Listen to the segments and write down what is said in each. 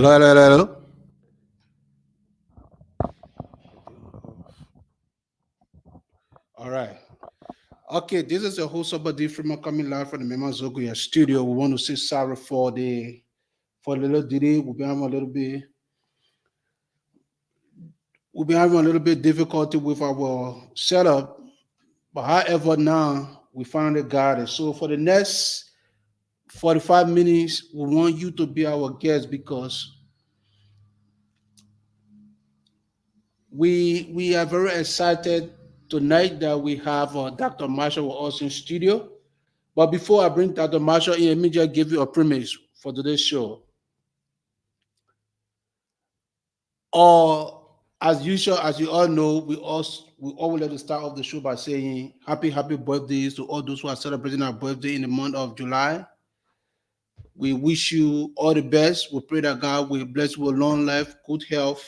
Hello, hello, hello, hello. All right. Okay, this is your host of the Freeman coming live from the Goyah studio. We want to say sorry for the little delay. We've been having a little bit difficulty with our setup, but however now we finally got it. So for the next 45 minutes, we want you to be our guest because we are very excited tonight that we have Dr. Marshall with us in studio. But before I bring Dr. Marshall in, let me just give you a premise for today's show. Or as usual, as you all know, we always like to start off the show by saying happy birthdays to all those who are celebrating our birthday in the month of July. We wish you all the best. We pray that God will bless you with long life, good health,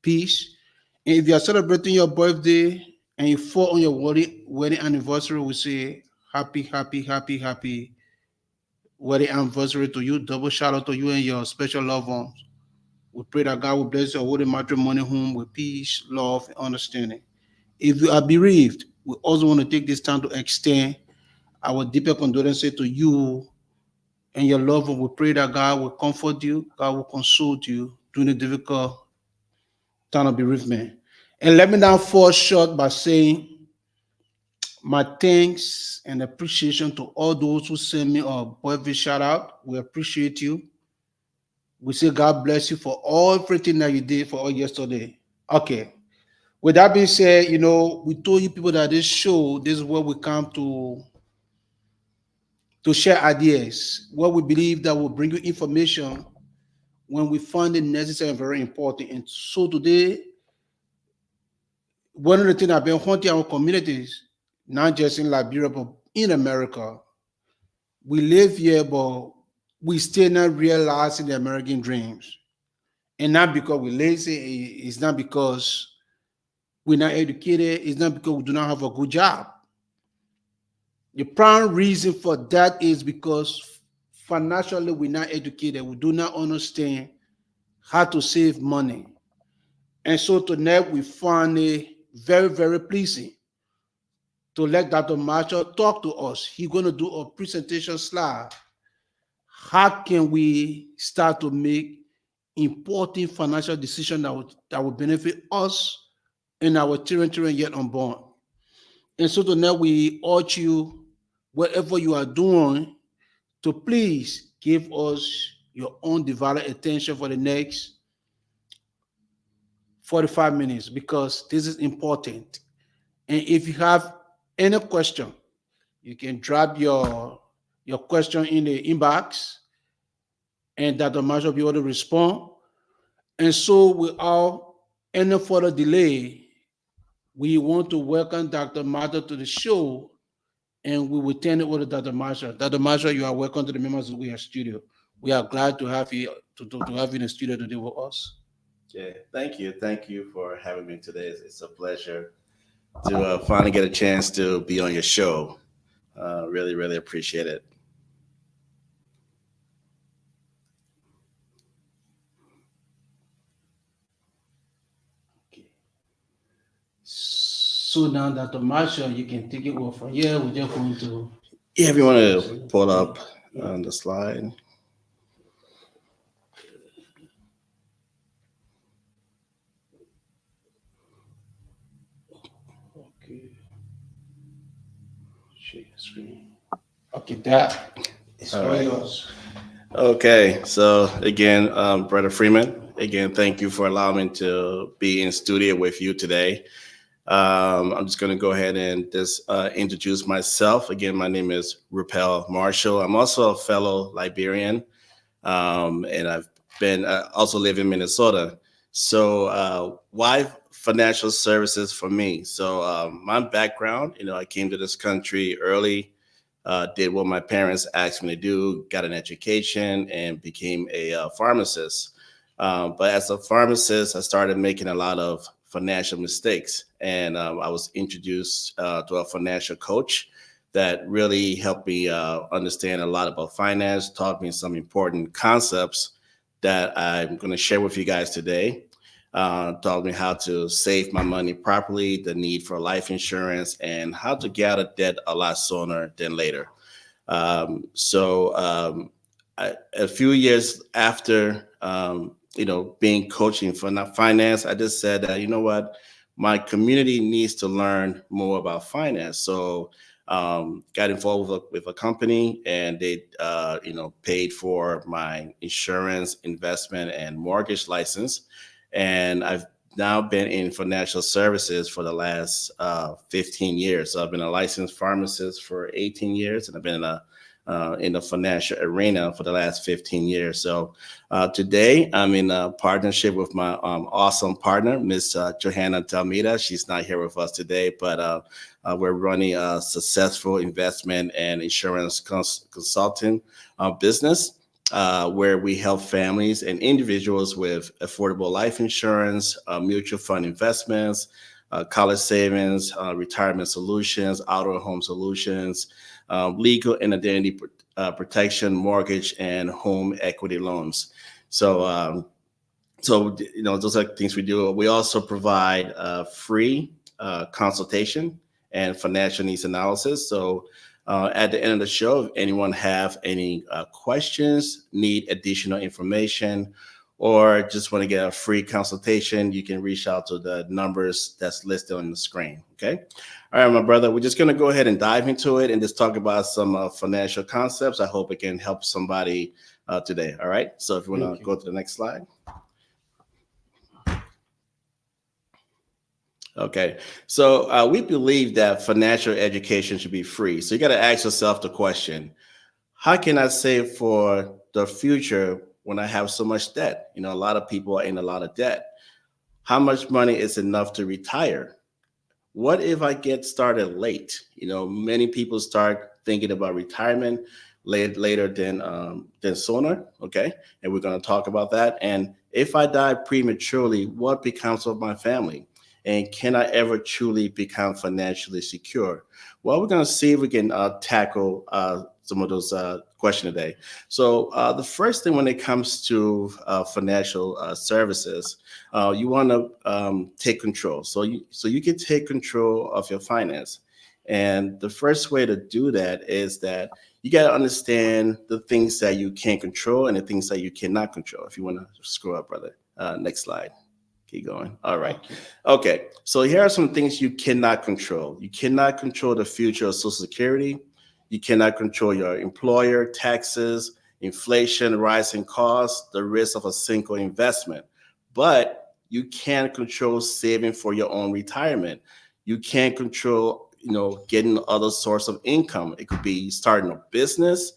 peace. And if you are celebrating your birthday and you fall on your wedding anniversary, we say happy wedding anniversary to you. Double shout out to you and your special loved ones. We pray that God will bless your holy matrimony home with peace, love, and understanding. If you are bereaved, we also want to take this time to extend our deeper condolences to you and your loved one. We pray that God will comfort you, God will console you during the difficult time of bereavement. And let me now fall short by saying my thanks and appreciation to all those who send me a birthday shout out. We appreciate you. We say God bless you for everything that you did for us yesterday. Okay. With that being said, we told you people that this show, this is where we come to share ideas, what we believe that will bring you information when we find it necessary and very important. And so today, one of the things I've been haunting our communities, not just in Liberia, but in America, we live here, but we still not realizing the American dreams. And not because we're lazy, it's not because we're not educated, it's not because we do not have a good job. The prime reason for that is because financially we're not educated. We do not understand how to save money. And so tonight we find it very, very pleasing to let Dr. Marshall talk to us. He's going to do a presentation slide. How can we start to make important financial decisions that will benefit us and our children yet unborn? And so tonight we urge you, whatever you are doing, to please give us your own divided attention for the next 45 minutes because this is important. And if you have any question, you can drop your question in the inbox and Dr. Marshall will be able to respond. And so without any further delay, we want to welcome Dr. Marshall to the show and we will turn it over to Dr. Marshall. Dr. Marshall, you are welcome to the members of our studio. We are glad to have you to have you in the studio today with us. Yeah, thank you. Thank you for having me today. It's a pleasure to finally get a chance to be on your show. Really, really appreciate it. Okay. So now, Dr. Marshall, you can take it over from here. We're just going to. Yeah, if you want to pull up on the slide. Okay. Share screen. Okay, that is all right. Yours. Okay, so again, Brother Freeman, again, thank you for allowing me to be in studio with you today. I'm just going to go ahead and just introduce myself. Again, my name is RUPEL Marshall. I'm also a fellow Liberian, and I've been also live in Minnesota. So why financial services for me? So my background, I came to this country early, did what my parents asked me to do, got an education, and became a pharmacist. But as a pharmacist, I started making a lot of financial mistakes. And I was introduced to a financial coach that really helped me understand a lot about finance, taught me some important concepts that I'm going to share with you guys today. Taught me how to save my money properly, the need for life insurance, and how to get out of debt a lot sooner than later. A few years after, being coaching for not finance, I just said that, you know what, my community needs to learn more about finance. So, got involved with a company, and they, paid for my insurance, investment, and mortgage license. And I've now been in financial services for the last 15 years. So I've been a licensed pharmacist for 18 years, and I've been in the financial arena for the last 15 years. So today I'm in a partnership with my awesome partner, Miss Johanna Talmida. She's not here with us today, but we're running a successful investment and insurance consulting business. Where we help families and individuals with affordable life insurance, mutual fund investments, college savings, retirement solutions, auto and home solutions, legal and identity protection, mortgage, and home equity loans. So, those are things we do. We also provide free consultation and financial needs analysis. So, at the end of the show, if anyone have any questions, need additional information, or just want to get a free consultation, you can reach out to the numbers that's listed on the screen. Okay. All right, my brother, we're just going to go ahead and dive into it and just talk about some financial concepts. I hope it can help somebody today. All right. So if you want to go to the next slide. Okay, so we believe that financial education should be free. So you got to ask yourself the question: how can I save for the future when I have so much debt? A lot of people are in a lot of debt. How much money is enough to retire? What if I get started late? Many people start thinking about retirement later than sooner. Okay, and we're going to talk about that. And if I die prematurely, what becomes of my family? And can I ever truly become financially secure? Well, we're going to see if we can tackle some of those questions today. So the first thing when it comes to financial services, you want to take control. So you can take control of your finance. And the first way to do that is that you got to understand the things that you can control and the things that you cannot control. If you want to scroll up, brother. Next slide. Keep going. All right. Okay. So here are some things you cannot control. You cannot control the future of Social Security. You cannot control your employer, taxes, inflation, rising costs, the risk of a single investment. But you can control saving for your own retirement. You can control, getting other source of income. It could be starting a business,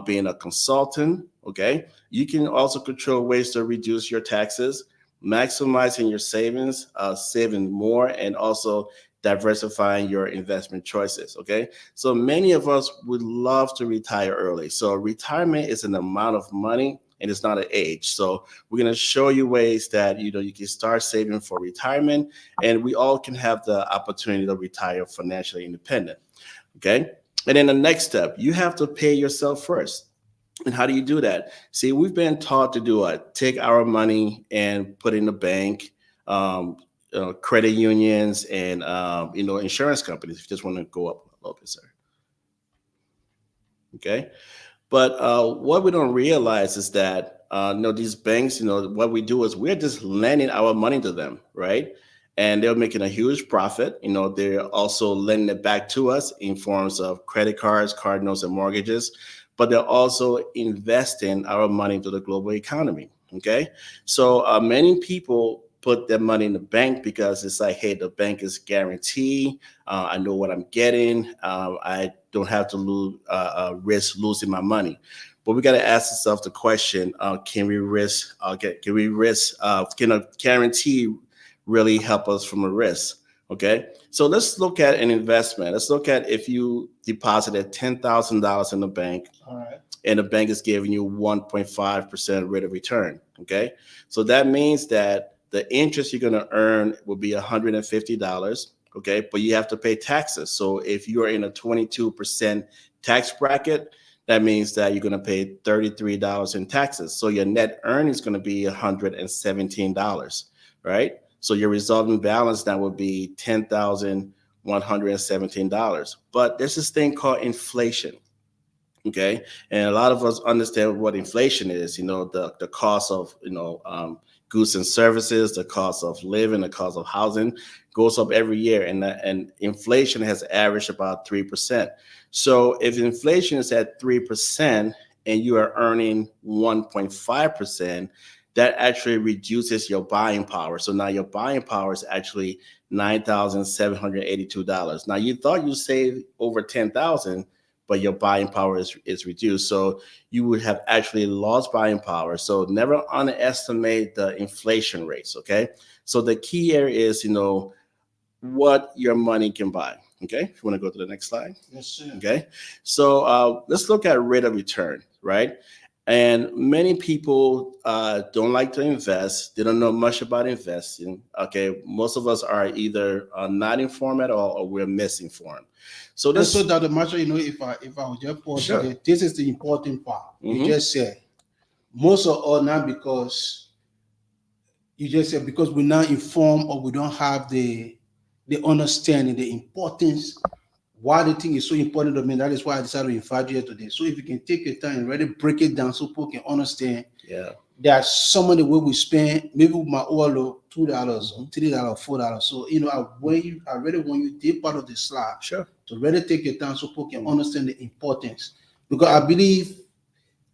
being a consultant. Okay. You can also control ways to reduce your taxes, maximizing your savings, saving more, and also diversifying your investment choices. Okay. So many of us would love to retire early. So retirement is an amount of money and it's not an age. So we're going to show you ways that, you can start saving for retirement, and we all can have the opportunity to retire financially independent. Okay. And then the next step, you have to pay yourself first. And how do you do that? See, we've been taught to do it. Take our money and put it in the bank, credit unions, and insurance companies. If you just want to go up a little bit, sir. Okay. But what we don't realize is that these banks, what we do is we're just lending our money to them, right? And they're making a huge profit. They're also lending it back to us in forms of credit cards, card notes, and mortgages. But they're also investing our money into the global economy. Okay. So many people put their money in the bank because it's like, hey, the bank is guaranteed. I know what I'm getting. I don't have to risk losing my money. But we got to ask ourselves the question: can we risk? Can a guarantee really help us from a risk? Okay, so let's look at an investment. Let's look at if you deposited $10,000 in the bank, all right, and the bank is giving you 1.5% rate of return. Okay, so that means that the interest you're going to earn will be $150. Okay, but you have to pay taxes. So if you're in a 22% tax bracket, that means that you're going to pay $33 in taxes. So your net earnings is going to be $117, right? So your resulting balance now would be $10,117. But there's this thing called inflation. Okay, and a lot of us understand what inflation is. The cost of goods and services, the cost of living, the cost of housing goes up every year, and inflation has averaged about 3%. So if inflation is at 3% and you are earning 1.5%, that actually reduces your buying power. So now your buying power is actually $9,782. Now you thought you saved over 10,000, but your buying power is reduced. So you would have actually lost buying power. So never underestimate the inflation rates. Okay. So the key here is, what your money can buy. Okay. If you want to go to the next slide. Yes, sir. Okay. So let's look at rate of return, right? And many people don't like to invest. They don't know much about investing. Okay. Most of us are either not informed at all or we're misinformed. So And so this, that the matter, if I would just pause sure. there, this is the important part. You Hmm. just said most of all now because you just said because we're not informed or we don't have the understanding, the importance, why the thing is so important to me. That is why I decided to invite you here today. So if you can take your time and really break it down so people can understand Yeah. that some of the way we spend, maybe we might owe $2 or Mhm. $3, $4. So I really want you to take part of the slide Sure. to really take your time so people can Mhm. understand the importance. Because Yeah. I believe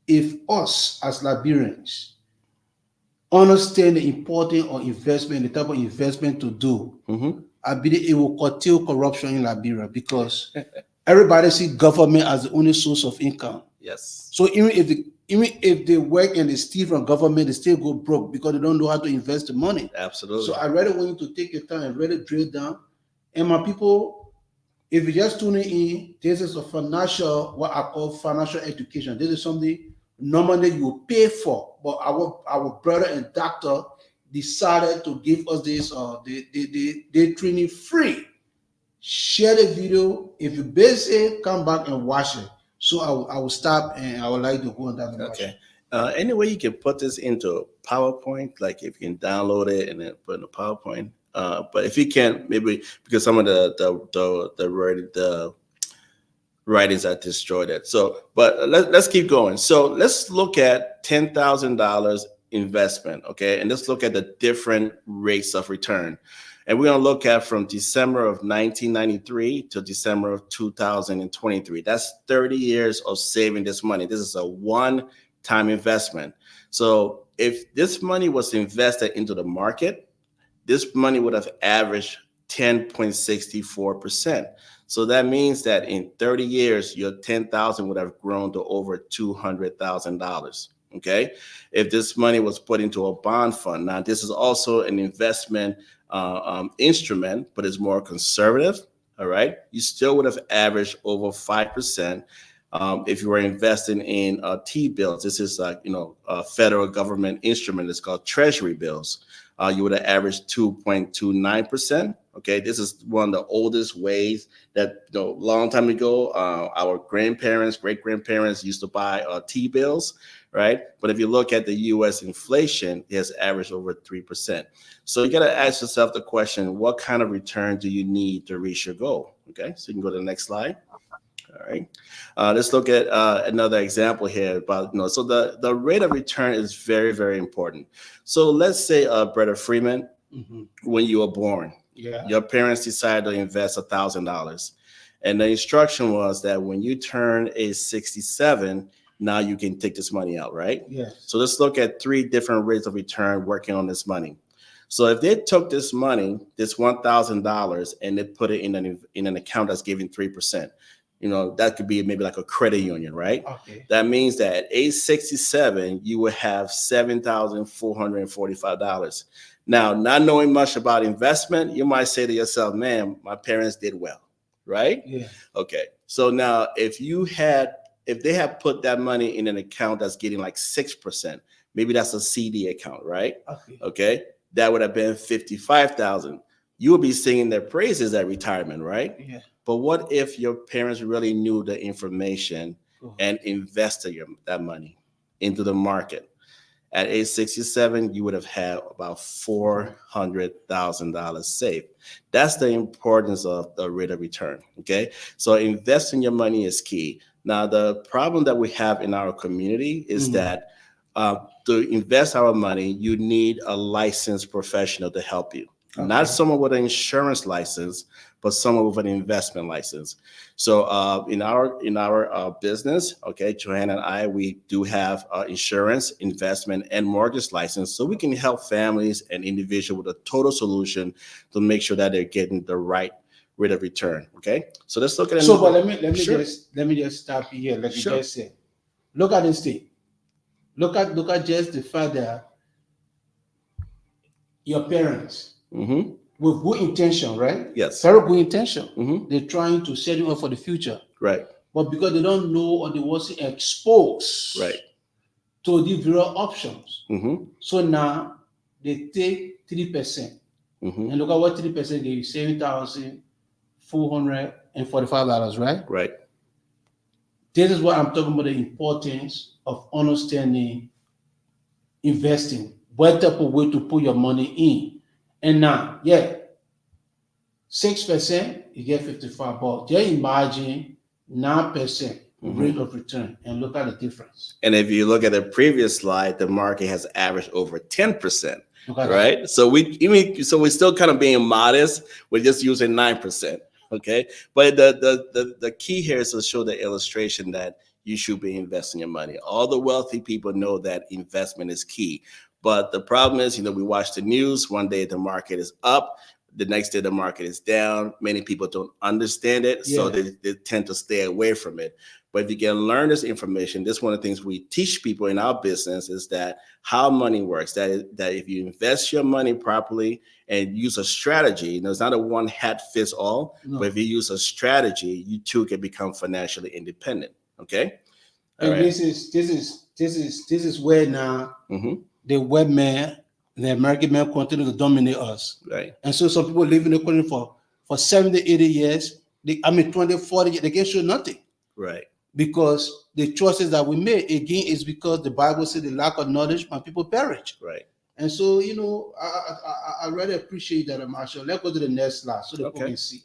if us as Liberians understand the importance of investment, the type of investment to do, Hmm. I believe it will curtail corruption in Liberia because everybody see government as the only source of income. Yes. So even if they work and they steal from government, they still go broke because they don't know how to invest the money. So Absolutely. I really want you to take your time and really drill down. And my people, if you're just tuning in, this is a financial, what I call financial education. This is something normally you pay for, but our brother and doctor decided to give us this they training free. Share the video. If you busy, come back and watch it. So I will stop and I would like to go on that information. Okay. Any way you can put this into a PowerPoint, like if you can download it and then put in a PowerPoint. But if you can't, maybe because some of the writings I destroyed it. So, but let's keep going. So let's look at $10,000 investment, okay, and let's look at the different rates of return. And we're going to look at from December of 1993 to December of 2023. That's 30 years of saving this money. This is a one-time investment. So if this money was invested into the market, this money would have averaged 10.64%. So that means that in 30 years, your 10,000 would have grown to over $200,000. Okay. If this money was put into a bond fund, now this is also an investment instrument, but it's more conservative. All right. You still would have averaged over 5%. If you were investing in T bills, this is like, a federal government instrument. It's called Treasury bills. You would have averaged 2.29%. Okay, this is one of the oldest ways that, long time ago, our grandparents, great grandparents used to buy T bills, right? But if you look at the U.S. inflation, it has averaged over 3%. So you got to ask yourself the question: what kind of return do you need to reach your goal? Okay, so you can go to the next slide. All right. Let's look at another example here about, so the rate of return is very, very important. So let's say, Brother Freeman, Mm-hmm. when you were born, Yeah. your parents decided to invest $1,000. And the instruction was that when you turn age 67, now you can take this money out, right? Yes. So let's look at three different rates of return working on this money. So if they took this money, this $1,000, and they put it in an account that's giving 3%, that could be maybe like a credit union, right? Okay. That means that at age 67, you would have $7,445. Now, not knowing much about investment, you might say to yourself, man, my parents did well, right? Yeah. Okay. So now if they had put that money in an account that's getting like 6%, maybe that's a CD account, right? Okay. Okay. That would have been 55,000. You would be singing their praises at retirement, right? Yeah. But what if your parents really knew the information and invested that money into the market. At age 67, you would have had about $400,000 saved. That's the importance of the rate of return. Okay. So investing your money is key. Now, the problem that we have in our community is that to invest our money, you need a licensed professional to help you. Not someone with an insurance license, but someone with an investment license. So in our business, okay, Joanna and I, we do have insurance, investment, and mortgage license, so we can help families and individuals with a total solution to make sure that they're getting the right rate of return. Okay, so let's look at. So, but let me Sure. just stop you here. Like Sure. you just said, look at this thing. Look at just the fact that your parents, Mm-hmm. with good intention, right? Yes. Very good intention. Mm-hmm. They're trying to set you up for the future, Right. but because they don't know or they wasn't exposed Right. to the various options, Mm-hmm. so now they take 3%, Mm-hmm. and look at what 3% gave you: $7,445, right? Right. This is what I'm talking about: the importance of understanding investing, what type of way to put your money in. And now, 6%, you get 55 bucks. Just imagine 9% rate of return and look at the difference. And if you look at the previous slide, the market has averaged over 10%. Look at that. Right. So we're still kind of being modest. We're just using 9%. Okay. But the key here is to show the illustration that you should be investing your money. All the wealthy people know that investment is key. But the problem is, we watch the news. One day the market is up. The next day the market is down. Many people don't understand it, so they tend to stay away from it. But if you can learn this information, this is one of the things we teach people in our business, is that how money works. That if you invest your money properly and use a strategy, it's not a one hat fits all. No. But if you use a strategy, you too can become financially independent. Okay. All right. This is where now the web man, the American man, continue to dominate us. Right. And so some people live in the country for 70, 80 years. 20, 40 years, they can show nothing. Right. Because the choices that we made, again, is because the Bible said the lack of knowledge, my people perish. Right. And so, I really appreciate that, Marshall. Let's go to the next slide so that people can see.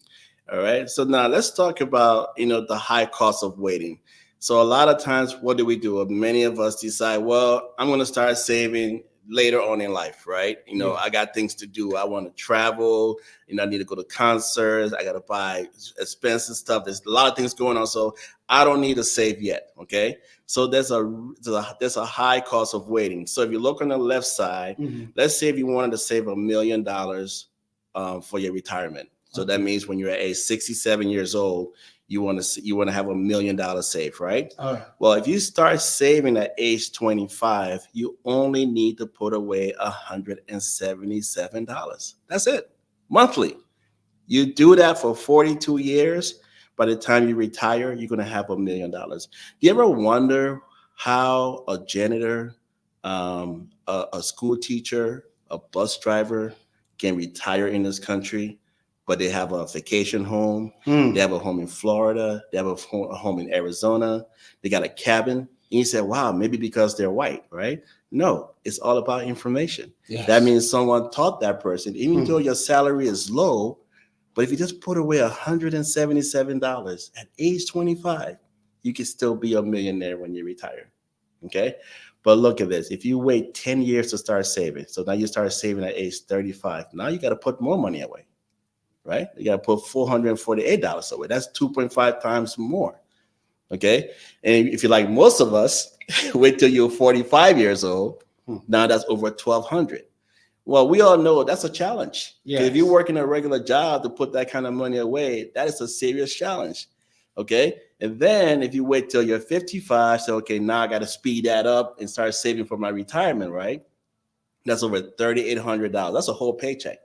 All right. So now let's talk about, the high cost of waiting. So a lot of times, what do we do? Many of us decide, well, I'm going to start saving later on in life, right? I got things to do. I want to travel. I need to go to concerts. I got to buy expensive stuff. There's a lot of things going on. So I don't need to save yet. Okay. So there's a high cost of waiting. So if you look on the left side, let's say if you wanted to save $1 million for your retirement. So that means when you're at age 67 years old, you want to have $1 million saved, right? All right. Well, if you start saving at age 25, you only need to put away $177. That's it, monthly. You do that for 42 years. By the time you retire, you're going to have $1 million. Do you ever wonder how a janitor, a school teacher, a bus driver can retire in this country? But they have a vacation home. They have a home in Florida. They have a home in Arizona. They got a cabin. And you say, wow, maybe because they're white, right? No, it's all about information. Yes. That means someone taught that person, even though your salary is low, but if you just put away $177 at age 25, you can still be a millionaire when you retire. Okay? But look at this. If you wait 10 years to start saving, so now you start saving at age 35, now you got to put more money away. Right? You got to put $448 away. That's 2.5 times more. Okay. And if you're like most of us, wait till you're 45 years old. Now that's over $1,200. Well, we all know that's a challenge. Yes. If you're working a regular job to put that kind of money away, that is a serious challenge. Okay. And then if you wait till you're 55, so, okay, now I got to speed that up and start saving for my retirement, right? That's over $3,800. That's a whole paycheck.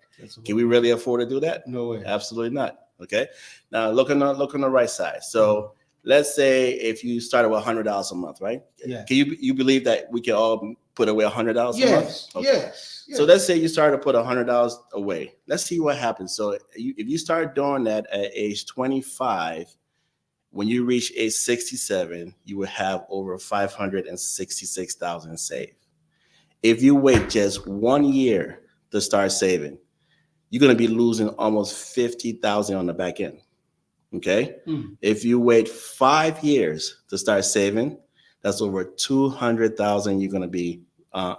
Can we really afford to do that? No way. Absolutely not. Okay. Now look on the right side. So let's say if you started with $100 a month, right? Yeah. Can you believe that we can all put away $100 a month? Okay. Yes. So let's say you started to put $100 away. Let's see what happens. So if you start doing that at age 25, when you reach age 67, you will have over 566,000 saved. If you wait just 1 year to start saving, you're going to be losing almost 50,000 on the back end. Okay. If you wait 5 years to start saving, that's over 200,000 you're going to be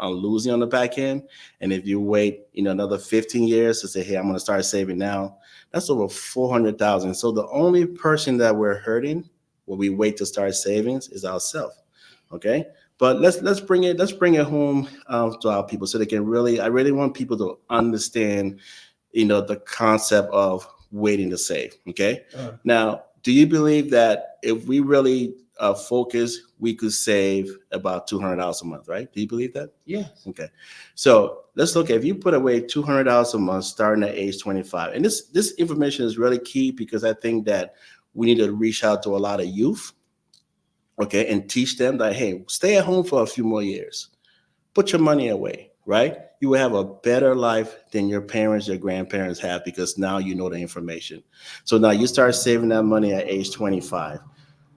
losing on the back end. And if you wait, another 15 years to say, hey, I'm going to start saving now, that's over 400,000. So the only person that we're hurting when we wait to start savings is ourselves. Okay. But let's bring it home to our people so they can I really want people to understand, the concept of waiting to save. Okay. Now, do you believe that if we really focus, we could save about $200 a month, right? Do you believe that? Yes. Okay. So let's look at, if you put away $200 a month starting at age 25, and this information is really key because I think that we need to reach out to a lot of youth, okay, and teach them that, hey, stay at home for a few more years. Put your money away, right? You will have a better life than your parents, your grandparents have because now you know the information. So now you start saving that money at age 25.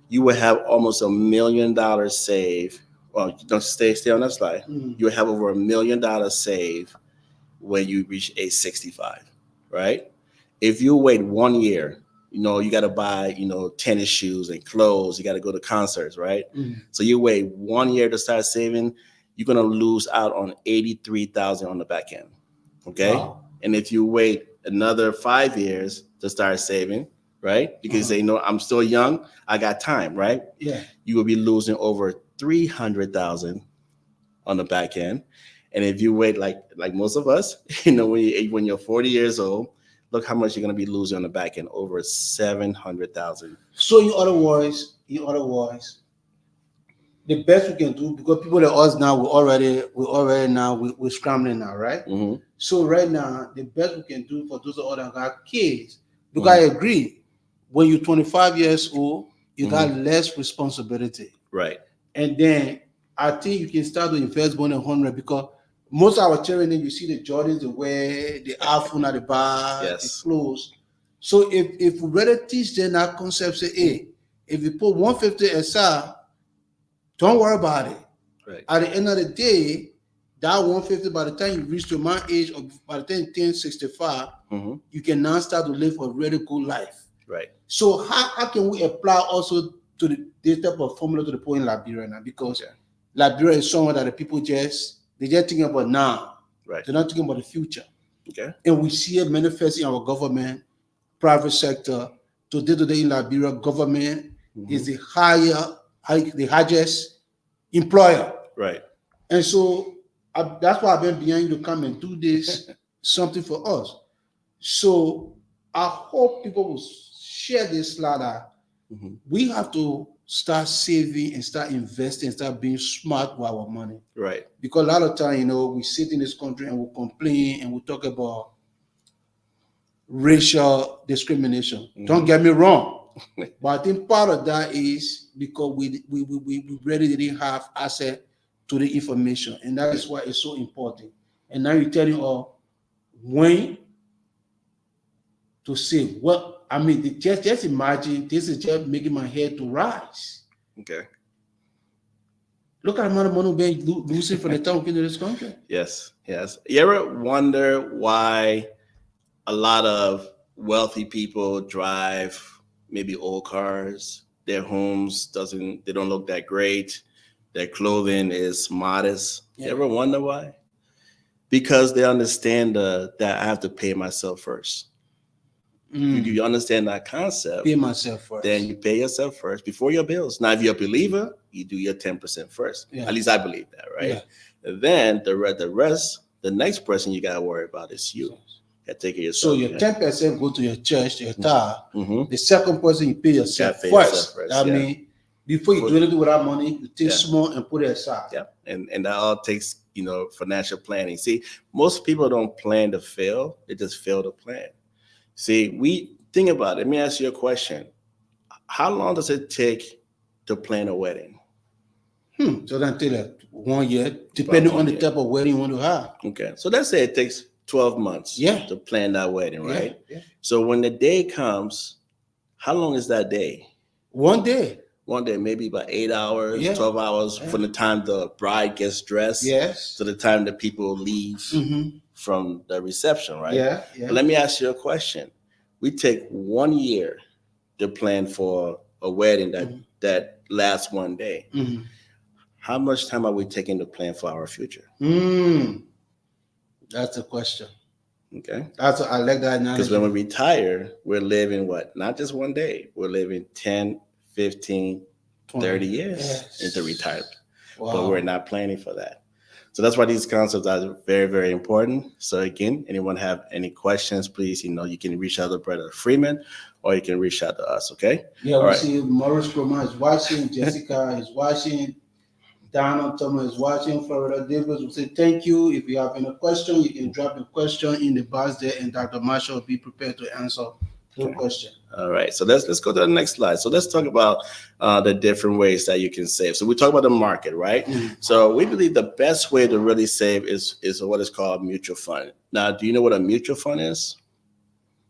You will have almost $1 million saved. Well, don't stay on that slide. You will have over $1 million saved when you reach age 65, right? If you wait 1 year, you got to buy, tennis shoes and clothes. You got to go to concerts, right? So you wait 1 year to start saving, you're going to lose out on 83,000 on the back end. Okay. Wow. And if you wait another 5 years to start saving, right? Because they know I'm still young, I got time, right? Yeah. You will be losing over 300,000 on the back end. And if you wait like most of us, when you're 40 years old, look how much you're going to be losing on the back end, over 700,000. So in other words, the best we can do, because people like us now, we're scrambling now, right? So right now, the best we can do for those of us that got kids, because I agree, when you're 25 years old, you got less responsibility. Right. And then I think you can start to invest more than 100 because most of our children, you see the Jordans they wear, the iPhone at the bar, the clothes. So if we really teach them that concept, say, hey, if you put 150 aside, don't worry about it. Right. At the end of the day, that 150, by the time you reach to my age, or by the time you turn 65, you can now start to live a really good life. Right. So how can we apply also to this type of formula to the point in Liberia now? Because Liberia is somewhere that the people just thinking about now. Right. They're not thinking about the future. Okay. And we see it manifest in our government, private sector. Today in Liberia, government is the highest employer. Right. And so that's why I've been behind you to come and do this, something for us. So I hope people will share this slide. We have to start saving and start investing and start being smart with our money. Right. Because a lot of time, we sit in this country and we complain and we talk about racial discrimination. Don't get me wrong. But I think part of that is because we really didn't have access to the information. And that is why it's so important. And now you're telling us when to save. Well, I mean, just imagine this is just making my head to rise. Okay. Look at the amount of money being losing for the time we get to this country. Yes. You ever wonder why a lot of wealthy people drive maybe old cars? Their homes they don't look that great. Their clothing is modest. Yeah. You ever wonder why? Because they understand that I have to pay myself first. You understand that concept. Pay myself first. Then you pay yourself first before your bills. Now, if you're a believer, you do your 10% first. Yeah. At least I believe that, right? Yeah. Then the rest, the next person you got to worry about is you. You take care of yourself. So your 10% go to your church, your tithe. The second person you pay yourself first. I mean, before you do anything with that money, you take small and put it aside. Yeah, and that all takes financial planning. See, most people don't plan to fail; they just fail to plan. See, we think about it. Let me ask you a question: how long does it take to plan a wedding? So then take like 1 year, depending on the type of wedding you want to have. Okay, so let's say it takes 12 months to plan that wedding, right? Yeah. So when the day comes, how long is that day? One day. One day, maybe about 8 hours, Yeah. 12 hours Yeah. from the time the bride gets dressed Yes. to the time that people leave Mm-hmm. from the reception, right? Yeah. Yeah. But let me ask you a question. We take 1 year to plan for a wedding that lasts one day. Mm-hmm. How much time are we taking to plan for our future? That's the question. Okay. I like that Because analogy. when we retire, we're living what? Not just one day. We're living 10, 15, 30 years into retirement. Wow. But we're not planning for that. So that's why these concepts are very, very important. So again, anyone have any questions, please, you can reach out to Brother Freeman or you can reach out to us, okay? Yeah, All we right. see Morris Croma is watching, Jessica is watching, Donald Thomas is watching, Florida Davis will say thank you. If you have any question, you can drop the question in the box there and Dr. Marshall will be prepared to answer the question. All right, so let's go to the next slide. So let's talk about the different ways that you can save. So we talk about the market, right? So we believe the best way to really save is what is called mutual fund. Now, do you know what a mutual fund is?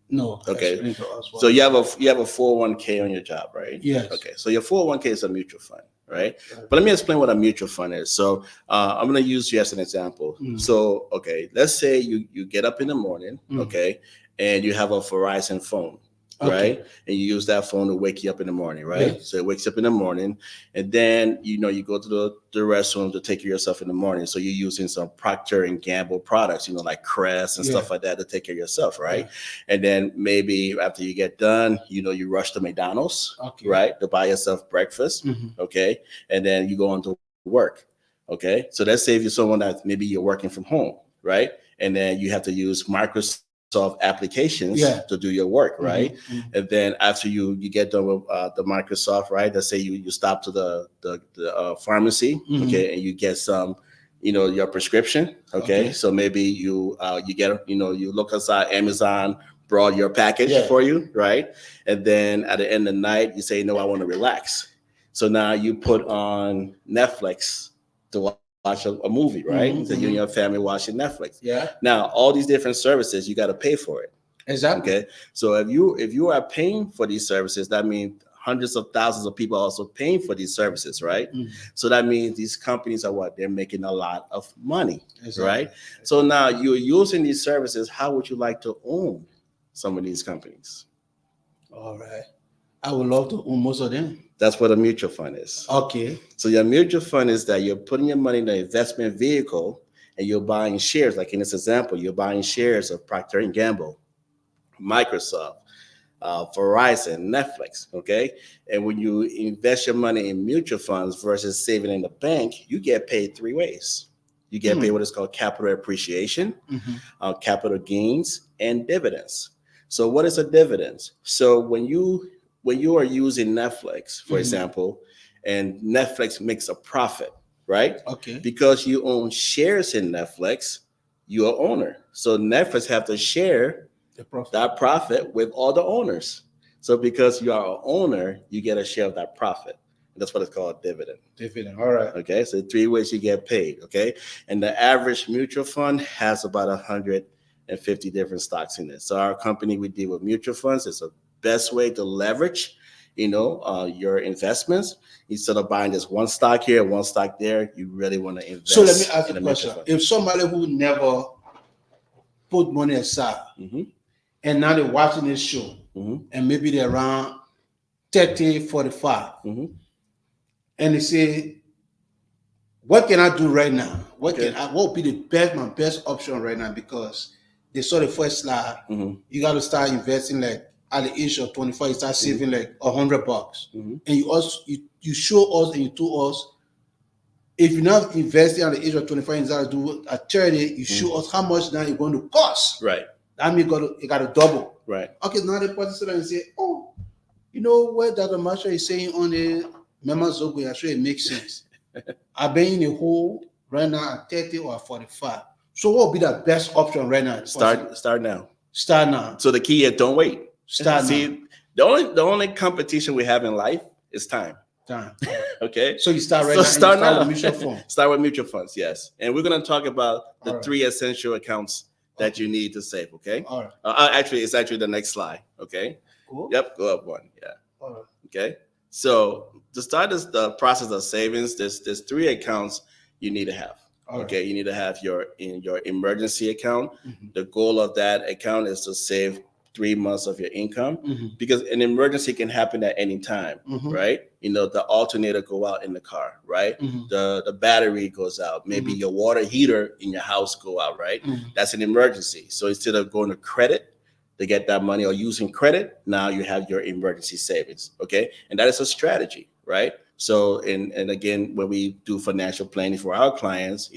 No. Okay. Explain to us So you have a 401k on your job, right? Yes. Okay. So your 401k is a mutual fund, right? But let me explain what a mutual fund is. So I'm going to use you as an example. So okay, let's say you get up in the morning, okay, and you have a Verizon phone. Okay. Right, and you use that phone to wake you up in the morning, right? Yes. So it wakes up in the morning, and then you go to the restroom to take care of yourself in the morning. So you're using some Procter and Gamble products, like Crest and stuff like that to take care of yourself, right? And then maybe after you get done, you rush to McDonald's, right, to buy yourself breakfast, okay, and then you go on to work, okay. So let's say if you're someone that maybe you're working from home, right, and then you have to use Microsoft applications to do your work, right? And then after you get done with the Microsoft, right? Let's say you stop to the pharmacy, okay, and you get some, your prescription, okay. So maybe you get, you look outside, Amazon brought your package for you, right? And then at the end of the night, you say, no, I want to relax. So now you put on Netflix to watch a movie, right? So you and your family watching Netflix. Yeah. Now, all these different services, you got to pay for it. Exactly. Okay. So if you are paying for these services, that means hundreds of thousands of people are also paying for these services, right? So that means these companies are what? They're making a lot of money, right? So now you're using these services. How would you like to own some of these companies? All right. I would love to own most of them. That's what a mutual fund is. Okay. So your mutual fund is that you're putting your money in an investment vehicle and you're buying shares. Like in this example, you're buying shares of Procter and Gamble, Microsoft, Verizon, Netflix, okay? And when you invest your money in mutual funds versus saving in the bank, you get paid three ways. You get paid what is called capital appreciation, capital gains, and dividends. So what is a dividend? So when you are using Netflix, for example, and Netflix makes a profit, right? Okay. Because you own shares in Netflix, you're an owner. So Netflix have to share that profit with all the owners. So because you are an owner, you get a share of that profit. That's what it's called, dividend. Dividend. All right. Okay. So three ways you get paid. Okay. And the average mutual fund has about 150 different stocks in it. So our company, we deal with mutual funds. It's a best way to leverage your investments. Instead of buying just one stock here, one stock there, you really want to invest. So let me ask you a question. If somebody who never put money aside and now they're watching this show and maybe they're around 30, 45 and they say, what can I do right now? What would be my best option right now? Because they saw the first slide. You got to start investing like at the age of 25, you start saving like $100. And you also you show us and you told us if you're not investing at the age of 25 and start to do at 30, you show us how much now you're going to cost. Right. That means you got to double. Right. Okay, now the person sit there and say, oh, you know what Dr. Marshall is saying on the Mema Zogo, sure it makes sense. I've been in a hole right now at 30 or 45. So what would be the best option right now? Start now. Start now. So the key is don't wait. Start now. The only competition we have in life is time. Time. Okay. So you start right now. Start now. With mutual funds. Start with mutual funds, yes. And we're going to talk about the three essential accounts that you need to save. Okay. All right. It's actually the next slide. Okay. Cool. Yep. Go up one. Yeah. All right. Okay. So to start this the process of savings, there's three accounts you need to have. All right. Okay, you need to have your emergency account. Mhm. The goal of that account is to save 3 months of your income Mhm. because an emergency can happen at any time, Mhm. right? The alternator go out in the car, right? Mhm. The battery goes out. Maybe Mhm. your water heater in your house go out, right? Mhm. That's an emergency. So instead of going to credit to get that money or using credit, now you have your emergency savings. Okay. And that is a strategy, right? So, and again, when we do financial planning for our clients,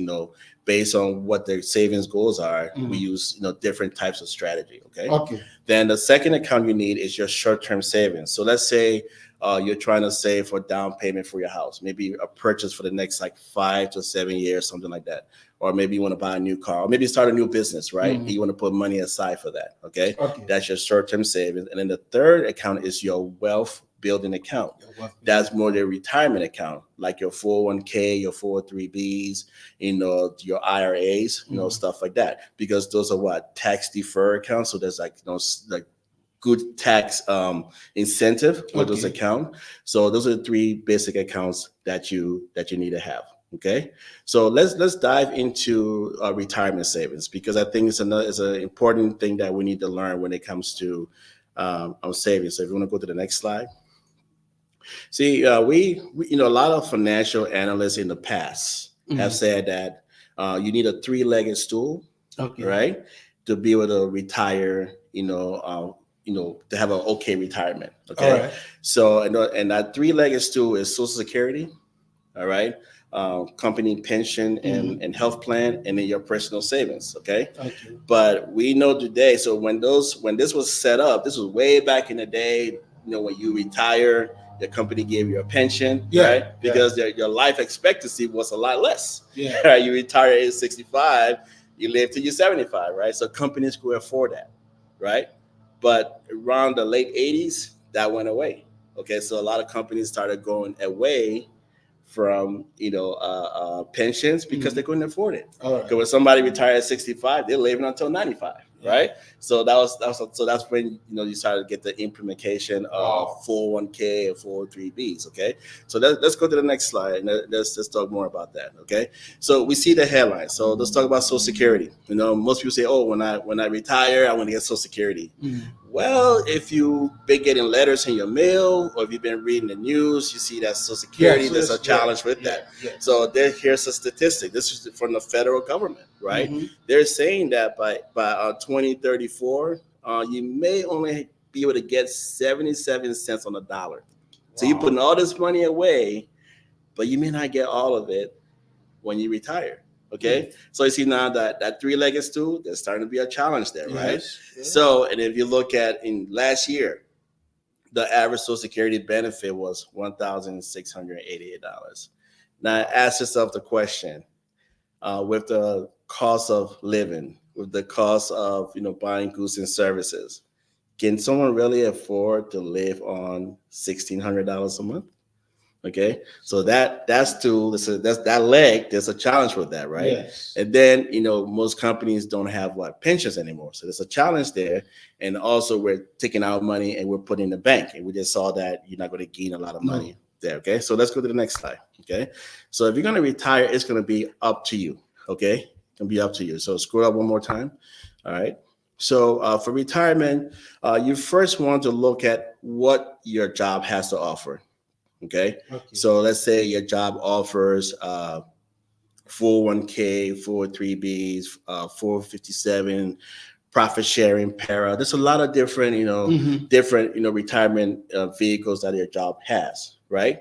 based on what their savings goals are, we Mhm. use, different types of strategy. Okay. Okay. Then the second account you need is your short-term savings. So let's say you're trying to save for down payment for your house, maybe a purchase for the next like 5 to 7 years, something like that. Or maybe you want to buy a new car, or maybe start a new business, right? Mhm. You want to put money aside for that. Okay. Okay. That's your short-term savings. And then the third account is your wealth building account. Your wealth That's building. more the retirement account, like your 401k, your 403bs, your IRAs, Mhm. stuff like that. Because those are what tax deferred accounts. So there's like like good tax incentive with those Okay. accounts. So those are the three basic accounts that you need to have. Okay, so let's dive into retirement savings because I think it's an important thing that we need to learn when it comes to savings. So if you want to go to the next slide. See, we a lot of financial analysts in the past have Mhm. said that you need a three-legged stool, Okay. right, to be able to retire. To have an okay retirement. All Okay, right. so and that three-legged stool is Social Security, all right, company pension Mhm. and health plan, and then your personal savings. Okay, Okay. but we know today. So when this was set up, this was way back in the day. When you retire, your company gave you a pension, Yeah. right? Yeah. Because your life expectancy was a lot less. Yeah. Right? You retire at 65, you live till you're 75, right? So companies could afford that, right? But around the late 80s, that went away. Okay, so a lot of companies started going away from pensions because they Mhm. couldn't afford it. All Because right. when somebody retired at 65, they're living until 95, Yeah. right? So that's when you started to get the implementation of Wow. 401k and 403bs. Okay, so let's go to the next slide and let's talk more about that. Okay, so we see the headline. So let's talk about Social Security. Most people say, oh, when I retire, I want to get Social Security. Mhm. Well, if you've been getting letters in your mail or if you've been reading the news, you see that Social Yeah. Security, So there's a that's yeah. challenge with Yeah. that. Yeah. So here's a statistic. This is from the federal government, right? Mhm. They're saying that by 2034, you may only be able to get 77 cents on the dollar. So you're putting Wow. all this money away, but you may not get all of it when you retire. Mm. Okay, so you see now that three-legged stool, there's starting to be a challenge there, right? Yes. Yeah. So, and if you look at in last year, the average Social Security benefit was $1,688. Now, ask yourself the question: with the cost of living, with the cost of buying goods and services, can someone really afford to live on $1,600 a month? Okay, so that's that leg. There's a challenge with that, right? Yes. And then most companies don't have pensions anymore, so there's a challenge there. And also we're taking our money and we're putting in the bank, and we just saw that you're not going to gain a lot of No. money there. Okay, so let's go to the next slide. Okay, so if you're going to retire, it's going to be up to you. Okay, it's going to be up to you. So scroll up one more time. All right. So for retirement, you first want to look at what your job has to offer. Okay. Okay. So let's say your job offers 401k, 403bs, 457, profit sharing, para. There's a lot of different, Mhm. retirement vehicles that your job has, right?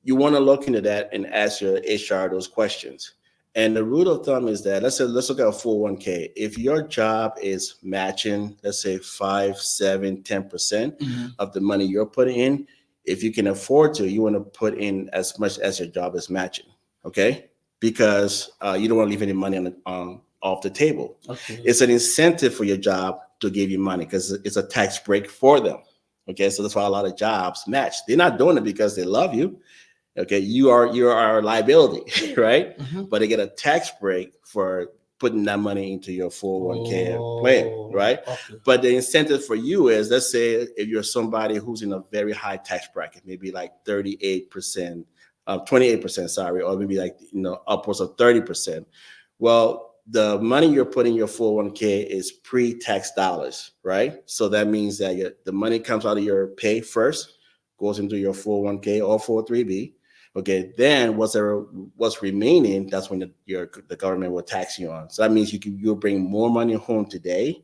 You want to look into that and ask your HR those questions. And the rule of thumb is that let's look at a 401k. If your job is matching, let's say 5, 7, 10% Mhm. of the money you're putting in, if you can afford to, you want to put in as much as your job is matching. Okay, because you don't want to leave any money off the table. Okay. It's an incentive for your job to give you money because it's a tax break for them. Okay, so that's why a lot of jobs match. They're not doing it because they love you. Okay, you are a liability, right? Mhm. But they get a tax break for putting that money into your 401k plan, Oh, right? okay. But the incentive for you is, let's say if you're somebody who's in a very high tax bracket, maybe like 38%, 28%, sorry, or maybe like, upwards of 30%. Well, the money you're putting in your 401k is pre-tax dollars, right? So that means that the money comes out of your pay first, goes into your 401k or 403b. Okay, then what's remaining, that's when the government will tax you on. So that means you'll bring more money home today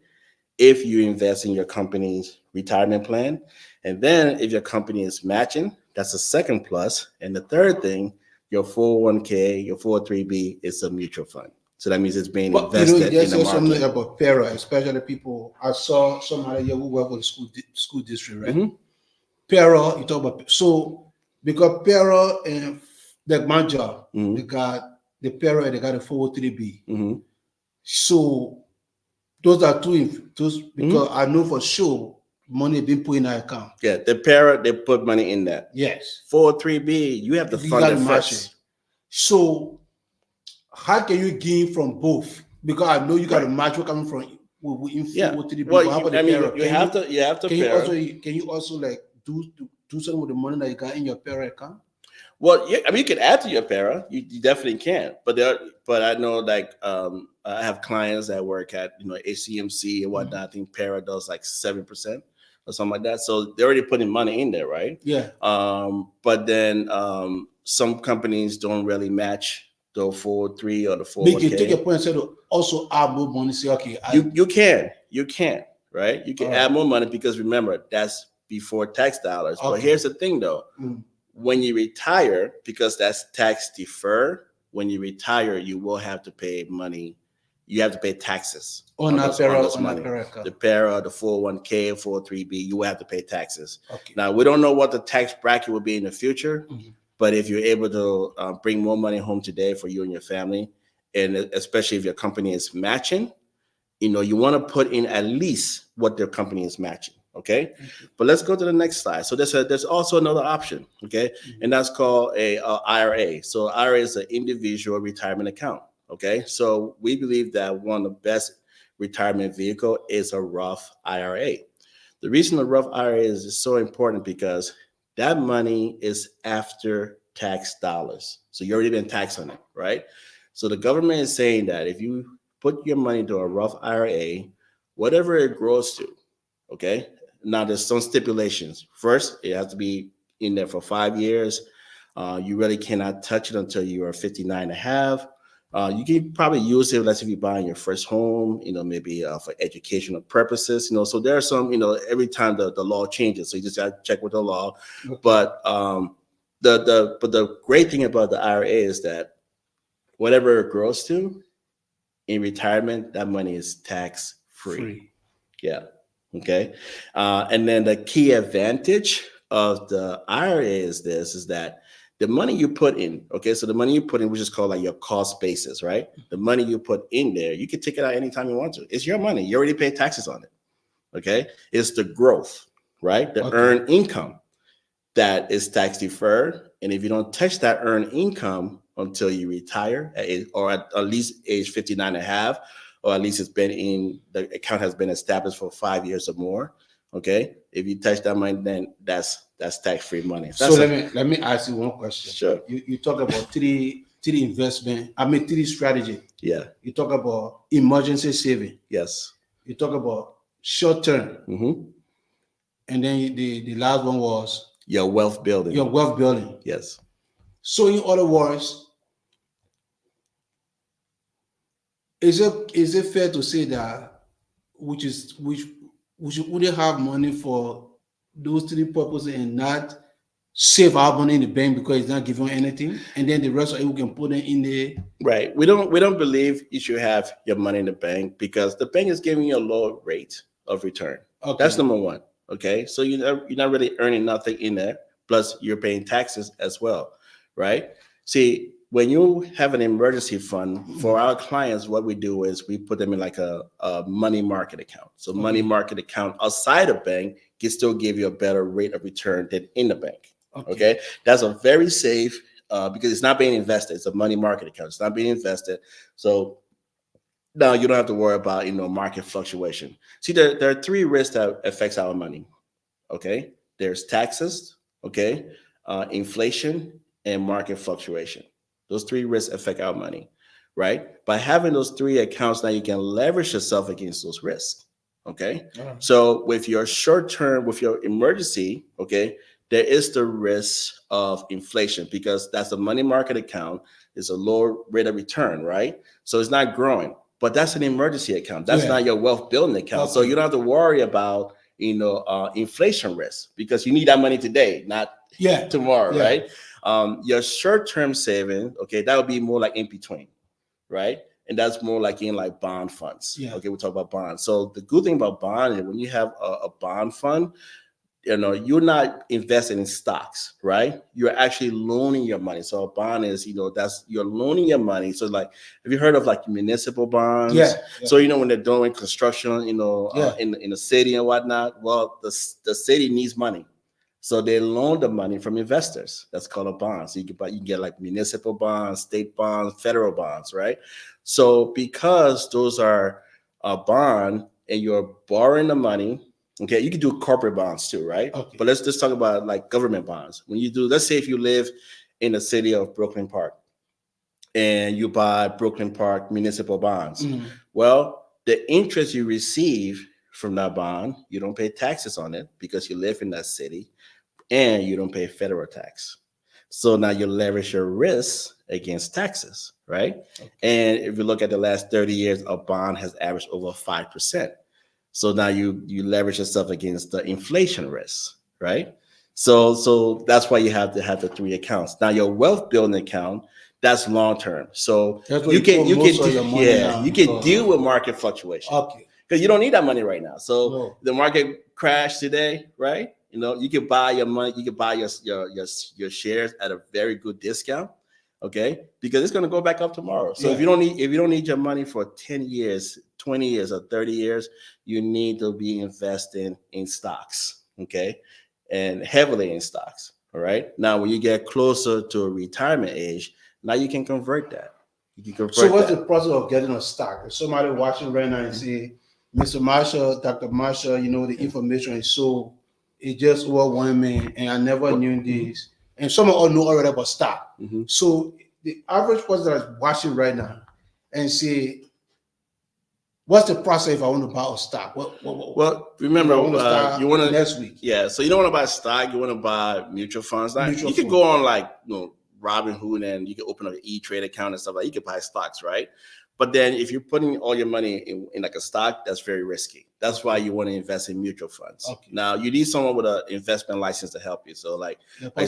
if you invest in your company's retirement plan. And then if your company is matching, that's a second plus. And the third thing, your 401k, your 403b is a mutual fund. So that means it's being But you invested in just the said something market. about para, especially people. I saw somebody here who work with the school district, right? Hmm. Para, you talk about so because para and like my job, Hmm. they got the para and they got the 403b. Hmm. So those are those Hmm. because I know for sure money being put in our account. Yeah, the parent, they put money in that. Yes, 403b, you have to you fund got it to match it. first. So how can you gain from both? Because I know you got to Right. match what coming from in Yeah. 403b. Well, But how about the I mean, para? you have to Can you also pair. like do something with the money that you got in your para account? Well, yeah, I mean, you can add to your para. You definitely can. But I know like I have clients that work at HCMC and Mhm. whatnot. I think para does like 7% or something like that. So they're already putting money in there, right? Yeah. But then some companies don't really match the 403 or the But you can take a 401k. point and say to also add more money. Say, okay, You can, right? You can all add right, more money because remember that's before tax dollars. But okay. here's the thing though, Mm. when you retire, because that's tax defer, when you retire, you will have to pay money. You have to pay taxes On that on para, those on that money. para The account. para, the 401k, 403b, you will have to pay taxes. Okay. Now, we don't know what the tax bracket will be in the future, Mhm. but if you're able to bring more money home today for you and your family, and especially if your company is matching, you want to put in at least what their company is matching. Okay. Okay. But let's go to the next slide. So there's also another option. Okay. Mhm. And that's called a IRA. So IRA is an individual retirement account. Okay. So we believe that one of the best retirement vehicle is a Roth IRA. The reason the Roth IRA is so important because that money is after tax dollars. So you already been taxed on it, right? So the government is saying that if you put your money into a Roth IRA, whatever it grows to, okay? Now there's some stipulations. First, it has to be in there for 5 years. You really cannot touch it until you are 59 and a half. You can probably use it, let's say if you're buying your first home, maybe for educational purposes, so there are some, every time the law changes. So you just got to check with the law. Okay. But the great thing about the IRA is that whatever it grows to in retirement, that money is tax free. Free. Yeah. Okay. And then the key advantage of the IRA is that the money you put in, okay, so the money you put in, which is called like your cost basis, right? The money you put in there, you can take it out anytime you want to. It's your money. You already pay taxes on it. Okay. It's the growth, right? The Okay. earned income that is tax deferred. And if you don't touch that earned income until you retire or at least age 59 and a half, or at least the account has been established for 5 years or more. Okay. If you touch that money, then that's tax-free money. So let me ask you one question. Sure. You talk about three investment. I mean three strategy. Yeah. You talk about emergency saving. Yes. You talk about short term, Mm-hmm. and then the last one was Your wealth building. your wealth building. Yes. So in other words, is it fair to say that which wouldn't have money for those three purposes and not save our money in the bank because it's not giving anything, and then the rest of it we can put it in the Right. We don't believe you should have your money in the bank because the bank is giving you a low rate of return. okay. That's number one. Okay. So you're not really earning nothing in there. Plus you're paying taxes as well. Right. See, when you have an emergency fund for our clients, what we do is we put them in like a money market account. So money Okay. market account outside the bank can still give you a better rate of return than in the bank. Okay. That's a very safe because it's not being invested. It's a money market account. It's not being invested. So Now you don't have to worry about market fluctuation. See, there are three risks that affects our money. Okay, there's taxes. Okay, inflation and market fluctuation. Those three risks affect our money, right? By having those three accounts, now you can leverage yourself against those risks. Okay, Uh, so with your short term, with your emergency, okay, there is the risk of inflation because that's a money market account. It's a lower rate of return, right? So it's not growing, but that's an emergency account. That's yeah. not your wealth building account. So you Okay. don't have to worry about inflation risk because you need that money today, not Yeah. tomorrow, Yeah. right? Your short term saving, okay, that would be more like in between, right? And that's more like in like bond funds. Yeah. Okay, we talk about bonds. So the good thing about bond is when you have a bond fund, you're not investing in stocks, right? You're actually loaning your money. So a bond is, that's you're loaning your money. So like, have you heard of like municipal bonds? Yeah. Yeah. So when they're doing construction, Yeah. in the city and whatnot, well, the city needs money. So they loan the money from investors. That's called a bond. So you can get like municipal bonds, state bonds, federal bonds, right? So because those are a bond and you're borrowing the money, okay, you can do corporate bonds too, right? Okay. But let's just talk about like government bonds. When you do, let's say if you live in the city of Brooklyn Park and you buy Brooklyn Park municipal bonds, Mhm. well, the interest you receive from that bond, you don't pay taxes on it because you live in that city and you don't pay federal tax. So now you leverage your risk against taxes, right? Okay. And if you look at the last 30 years, a bond has averaged over 5%. So now you leverage yourself against the inflation risk, right? So that's why you have to have the three accounts. Now your wealth building account, that's long term. So That's where you you can put you can most of do, your money yeah, you on. can deal with market fluctuation Okay. because you don't need that money right now. So No. the market crashed today, right? You can buy your money, you can buy your shares at a very good discount, okay? Because it's going to go back up tomorrow. So Yeah. if you don't need your money for 10 years, 20 years or 30 years, you need to be investing in stocks, okay? And heavily in stocks, all right? Now when you get closer to a retirement age, now you can convert that. You can So convert what's the that. process of getting a stock? If somebody watching right now and say, Mr. Marshall, Dr. Marshall, the information is so it just overwhelming and I never knew this. And some of all know already about stock. Mhm. So the average person that is watching right now and say, what's the process if I want to buy a stock? Well, If remember, I want to you start want to, next week? yeah. So you don't want to buy stock. You want to buy mutual funds. Now Mutual you could fund. go on like Robinhood and you can open up an E-Trade account and stuff like. You can buy stocks, right? But then if you're putting all your money in like a stock, that's very risky. That's why you want to invest in mutual funds. Okay. Now you need someone with an investment license to help you. So The I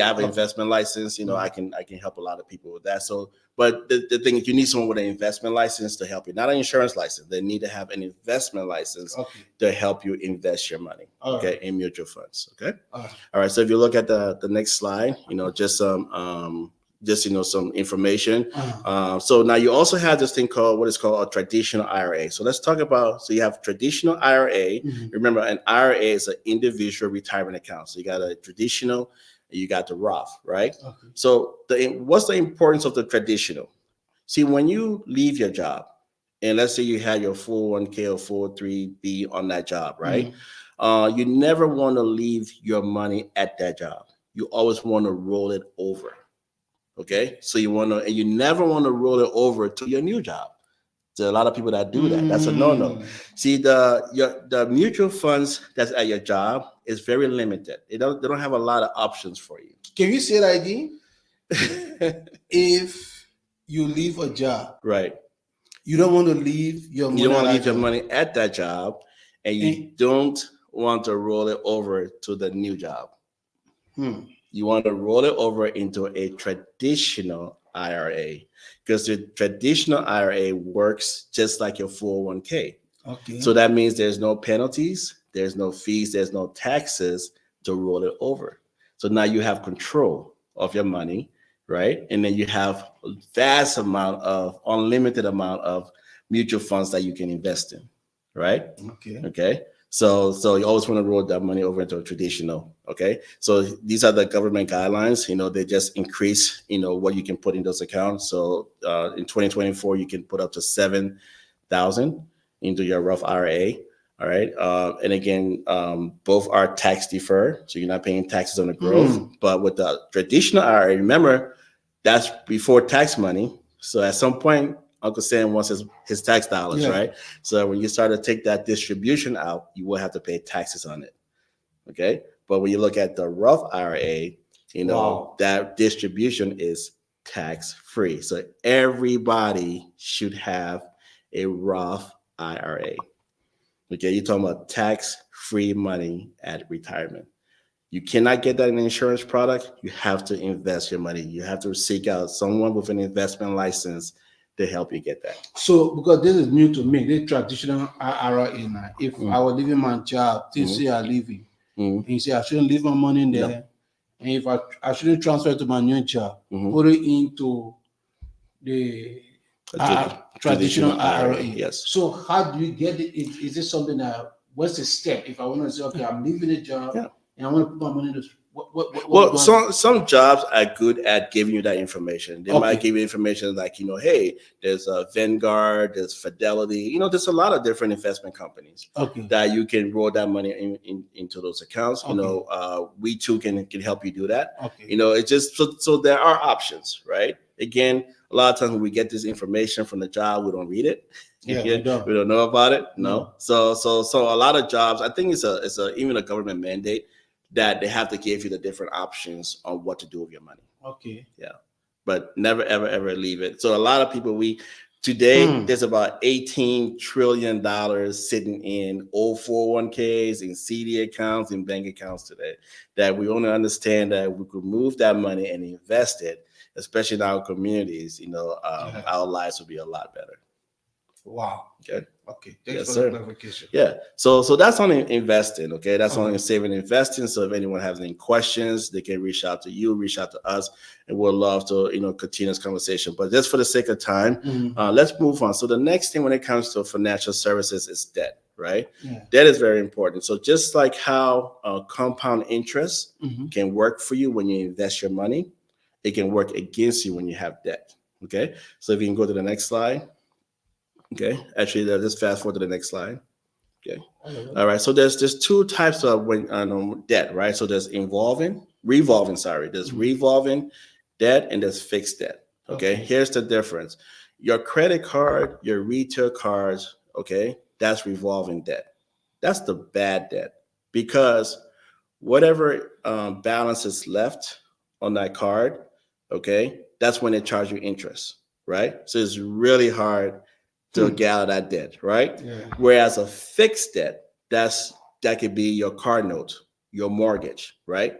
have an okay. investment license. Mhm. I can help a lot of people with that. So but the thing is, you need someone with an investment license to help you, not an insurance license. They need to have an investment license Okay. to help you invest your money, All okay, right. in mutual funds. Okay. All right. All right. So if you look at the next slide, just some information. Uh-huh. So now you also have this thing called what is called a traditional IRA. So let's talk about. So you have traditional IRA. Mhm. Remember, an IRA is an individual retirement account. So you got a traditional, and you got the Roth, right? Okay. So what's the importance of the traditional? See, when you leave your job, and let's say you had your 401k or 403b on that job, right? Mhm. You never want to leave your money at that job. You always want to roll it over. Okay, so and you never want to roll it over to your new job. There are a lot of people that do that. That's a no-no. Mm. See, the mutual funds that's at your job is very limited. They don't have a lot of options for you. Can you say that again? If you leave a job, Right. you don't want to leave your You don't money at want to that leave your job. money at that job, and you And, don't want to roll it over to the new job. hmm. You want to roll it over into a traditional IRA because the traditional IRA works just like your 401k. Okay. So that means there's no penalties, there's no fees, there's no taxes to roll it over. So now you have control of your money, right? And then you have a vast amount of unlimited amount of mutual funds that you can invest in, right? Okay. Okay. So you always want to roll that money over into a traditional. Okay. So these are the government guidelines. They just increase, what you can put in those accounts. So in 2024, you can put up to 7,000 into your Roth IRA. All right. And again, both are tax deferred. So you're not paying taxes on the growth. But with the traditional IRA, remember, that's before tax money. So at some point, Uncle Sam wants his tax dollars, right? So when you start to take that distribution out, you will have to pay taxes on it. Okay. But when you look at the Roth IRA, that distribution is tax free. So everybody should have a Roth IRA. Okay. You're talking about tax free money at retirement. You cannot get that in an insurance product. You have to invest your money. You have to seek out someone with an investment license to help you get that. So, because this is new to me, this traditional IRA now. If I was leaving my job, this year I'm leaving, and you say I shouldn't leave my money in there, and if I shouldn't transfer to my new job, put it into the traditional IRA. Yes. So, how do you get it? Is it something that, what's the step? If I want to say, okay, I'm leaving the job and I want to put my money in this, well, some jobs are good at giving you that information. They might give you information like, hey, there's a Vanguard, there's Fidelity. There's a lot of different investment companies that you can roll that money into those accounts. We too can help you do that. It's just so there are options, right? Again, a lot of times when we get this information from the job, we don't read it. We don't know about it. No. So a lot of jobs, I think it's even a government mandate that they have to give you the different options on what to do with your money. Yeah. But never, ever, ever leave it. So a lot of people, today, there's about $18 trillion sitting in old 401ks, in CD accounts, in bank accounts today, that we only understand that we could move that money and invest it, especially in our communities, our lives would be a lot better. Wow. Okay. Thanks for the clarification. Yeah. So that's on investing. Okay. That's on saving and investing. So if anyone has any questions, they can reach out to you, reach out to us, and we'll love to, continue this conversation. But just for the sake of time, let's move on. So the next thing when it comes to financial services is debt, right? Debt is very important. So just like how compound interest can work for you when you invest your money, it can work against you when you have debt. Okay. So if you can go to the next slide. Okay, actually, just fast forward to the next slide. Okay, all right. So there's two types of debt, right? So there's revolving. There's revolving debt and there's fixed debt. Okay, here's the difference. Your credit card, your retail cards, okay, that's revolving debt. That's the bad debt because whatever balance is left on that card, okay, that's when they charge you interest, right? So it's really hard to get out of that debt, right? Whereas a fixed debt, that could be your car note, your mortgage, right?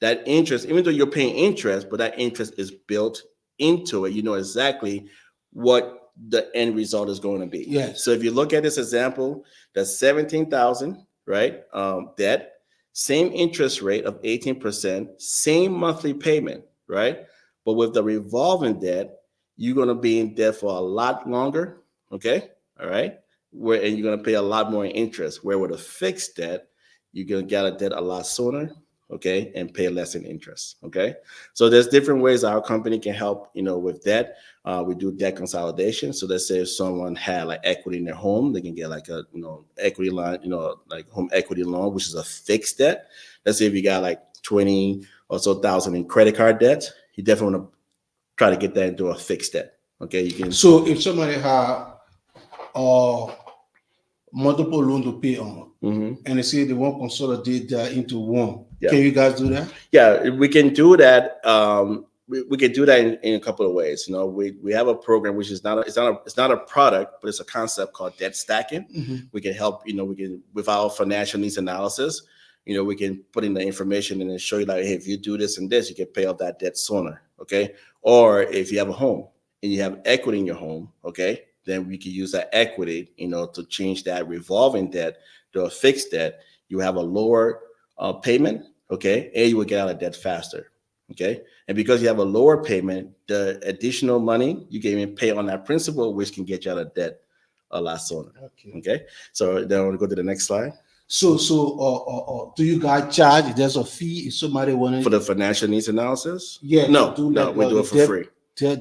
That interest, even though you're paying interest, but that interest is built into it. You know exactly what the end result is going to be. So if you look at this example, that's 17,000, right? Debt, same interest rate of 18%, same monthly payment, right? But with the revolving debt, you're going to be in debt for a lot longer. Okay. All right. And you're going to pay a lot more in interest. Where with a fixed debt, you're going to get out of debt a lot sooner. Okay. And pay less in interest. Okay. So there's different ways our company can help, with debt. We do debt consolidation. So let's say if someone had like equity in their home, they can get like a, equity line, like home equity loan, which is a fixed debt. Let's say if you got like 20 or so thousand in credit card debt, you definitely want to try to get that into a fixed debt. Okay. You can. So if somebody have multiple loans to pay on, and they say they want to consolidate that into one, can you guys do that? Yeah, we can do that. We can do that in a couple of ways. We have a program which is not a product, but it's a concept called debt stacking. We can help. We can with our financial needs analysis. We can put in the information and then show you like, hey, if you do this and this, you can pay off that debt sooner. Okay, or if you have a home and you have equity in your home, okay, then we can use that equity, to change that revolving debt to a fixed debt. You have a lower payment, okay, and you will get out of debt faster, okay. And because you have a lower payment, the additional money you can even pay on that principal, which can get you out of debt a lot sooner. Okay. So then I want to go to the next slide. Do you guys charge? Is there a fee if somebody For wanted? the financial needs analysis? Yeah, to No, do no, like we do the it for free.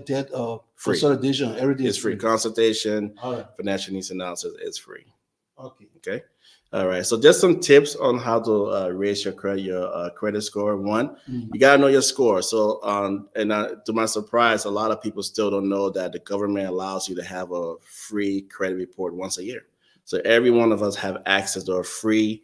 debt Free. consolidation. Everything It's is free. free. Consultation, All right. financial needs analysis is free. Okay. Okay. All right. So just some tips on how to raise your credit score. One, Mhm. you gotta know your score. So to my surprise, a lot of people still don't know that the government allows you to have a free credit report once a year. So every one of us have access to a free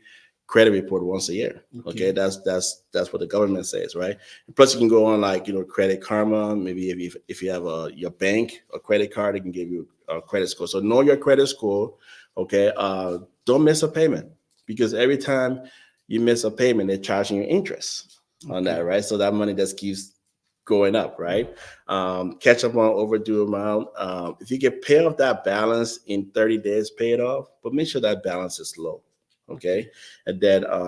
credit report once a year. Okay, Okay. that's what the government says, right? Plus, you can go on like Credit Karma. Maybe if you have your bank or credit card, it can give you a credit score. So know your credit score. Okay, don't miss a payment because every time you miss a payment, they're charging you interest on that, Okay. right? So that money just keeps going up, right? Catch up on overdue amount. If you can pay off that balance in 30 days, pay it off, but make sure that balance is low. Okay. Okay. And then, a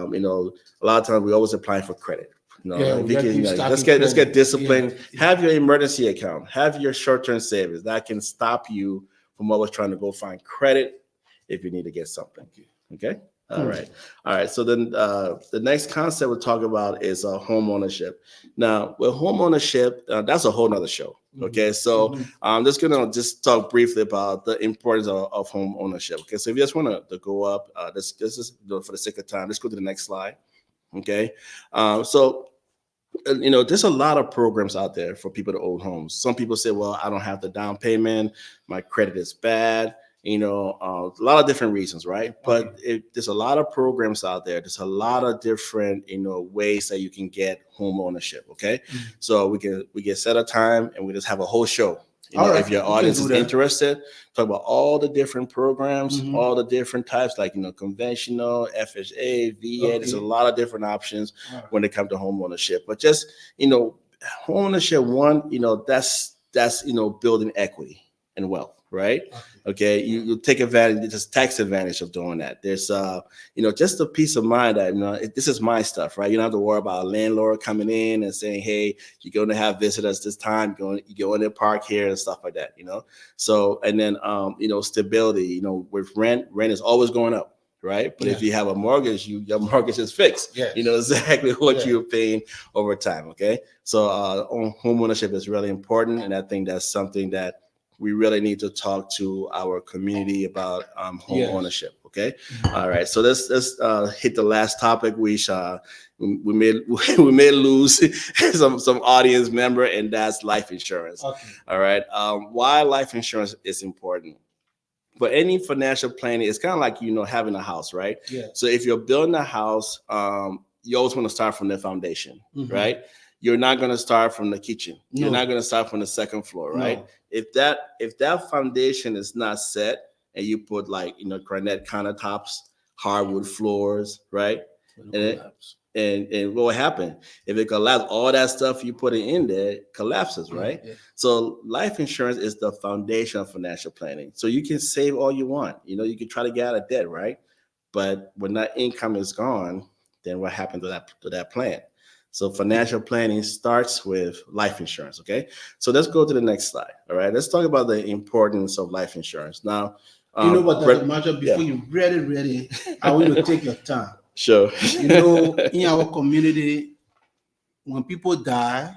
lot of times we always apply for credit. Yeah, If we you gotta can, keep stacking let's get credit. Yeah. disciplined. Have your emergency account. Have your short-term savings that can stop you from always trying to go find credit if you need to get something. Okay. Okay. All Hmm. right. All right. So then the next concept we'll talk about is home ownership. Now, with home ownership, that's a whole nother show. Okay. So Hmm. I'm just going to just talk briefly about the importance of home ownership. Okay. So if you just want to go up, this is for the sake of time. Let's go to the next slide. Okay. So there's a lot of programs out there for people to own homes. Some people say, well, I don't have the down payment, my credit is bad, a lot of different reasons, right? Okay. But there's a lot of programs out there. There's a lot of different, ways that you can get home ownership. Okay. Mhm. So we can set a time and we just have a whole show. All right. If your We can audience do is that. interested, talk about all the different programs, Hmm. all the different types, like conventional, FHA, VA. There's a Okay. lot of different options All right. when it comes to home ownership. But just home ownership, one, that's building equity and wealth, right? Okay. Okay, you take advantage, just tax advantage of doing that. There's just a peace of mind that this is my stuff, right? You don't have to worry about a landlord coming in and saying, hey, you're going to have visitors this time, you go in the park here and stuff like that. So and then stability, with rent is always going up, right? But if Yeah. you have a mortgage, your mortgage is fixed. Yes. You know exactly what Yeah. you're paying over time. Okay, so home ownership is really important, and I think that's something that we really need to talk to our community about home Yes. ownership. Okay, Mhm. all right. So let's hit the last topic. We may we may lose some audience member, and that's life insurance. Okay. All right. Why life insurance is important? For any financial planning, it's kind of like having a house, right? Yeah. So if you're building a house, you always want to start from the foundation, Mhm. right? You're not going to start from the kitchen. You're not No. going to start from the second floor, right? No. If that foundation is not set, and you put like granite countertops, hardwood floors, right? Gonna And it, collapse. and what will happen if it collapses? All that stuff you put in there collapses, Yeah. right? Yeah. So life insurance is the foundation of financial planning. So you can save all you want. You can try to get out of debt, right? But when that income is gone, then what happened to that plan? So financial planning starts with life insurance. Okay. So let's go to the next slide. All right. Let's talk about the importance of life insurance. Now, You know what, Dr. Brett, Macho, yeah, before you ready, I want you to take your time. sure. In our community, when people die,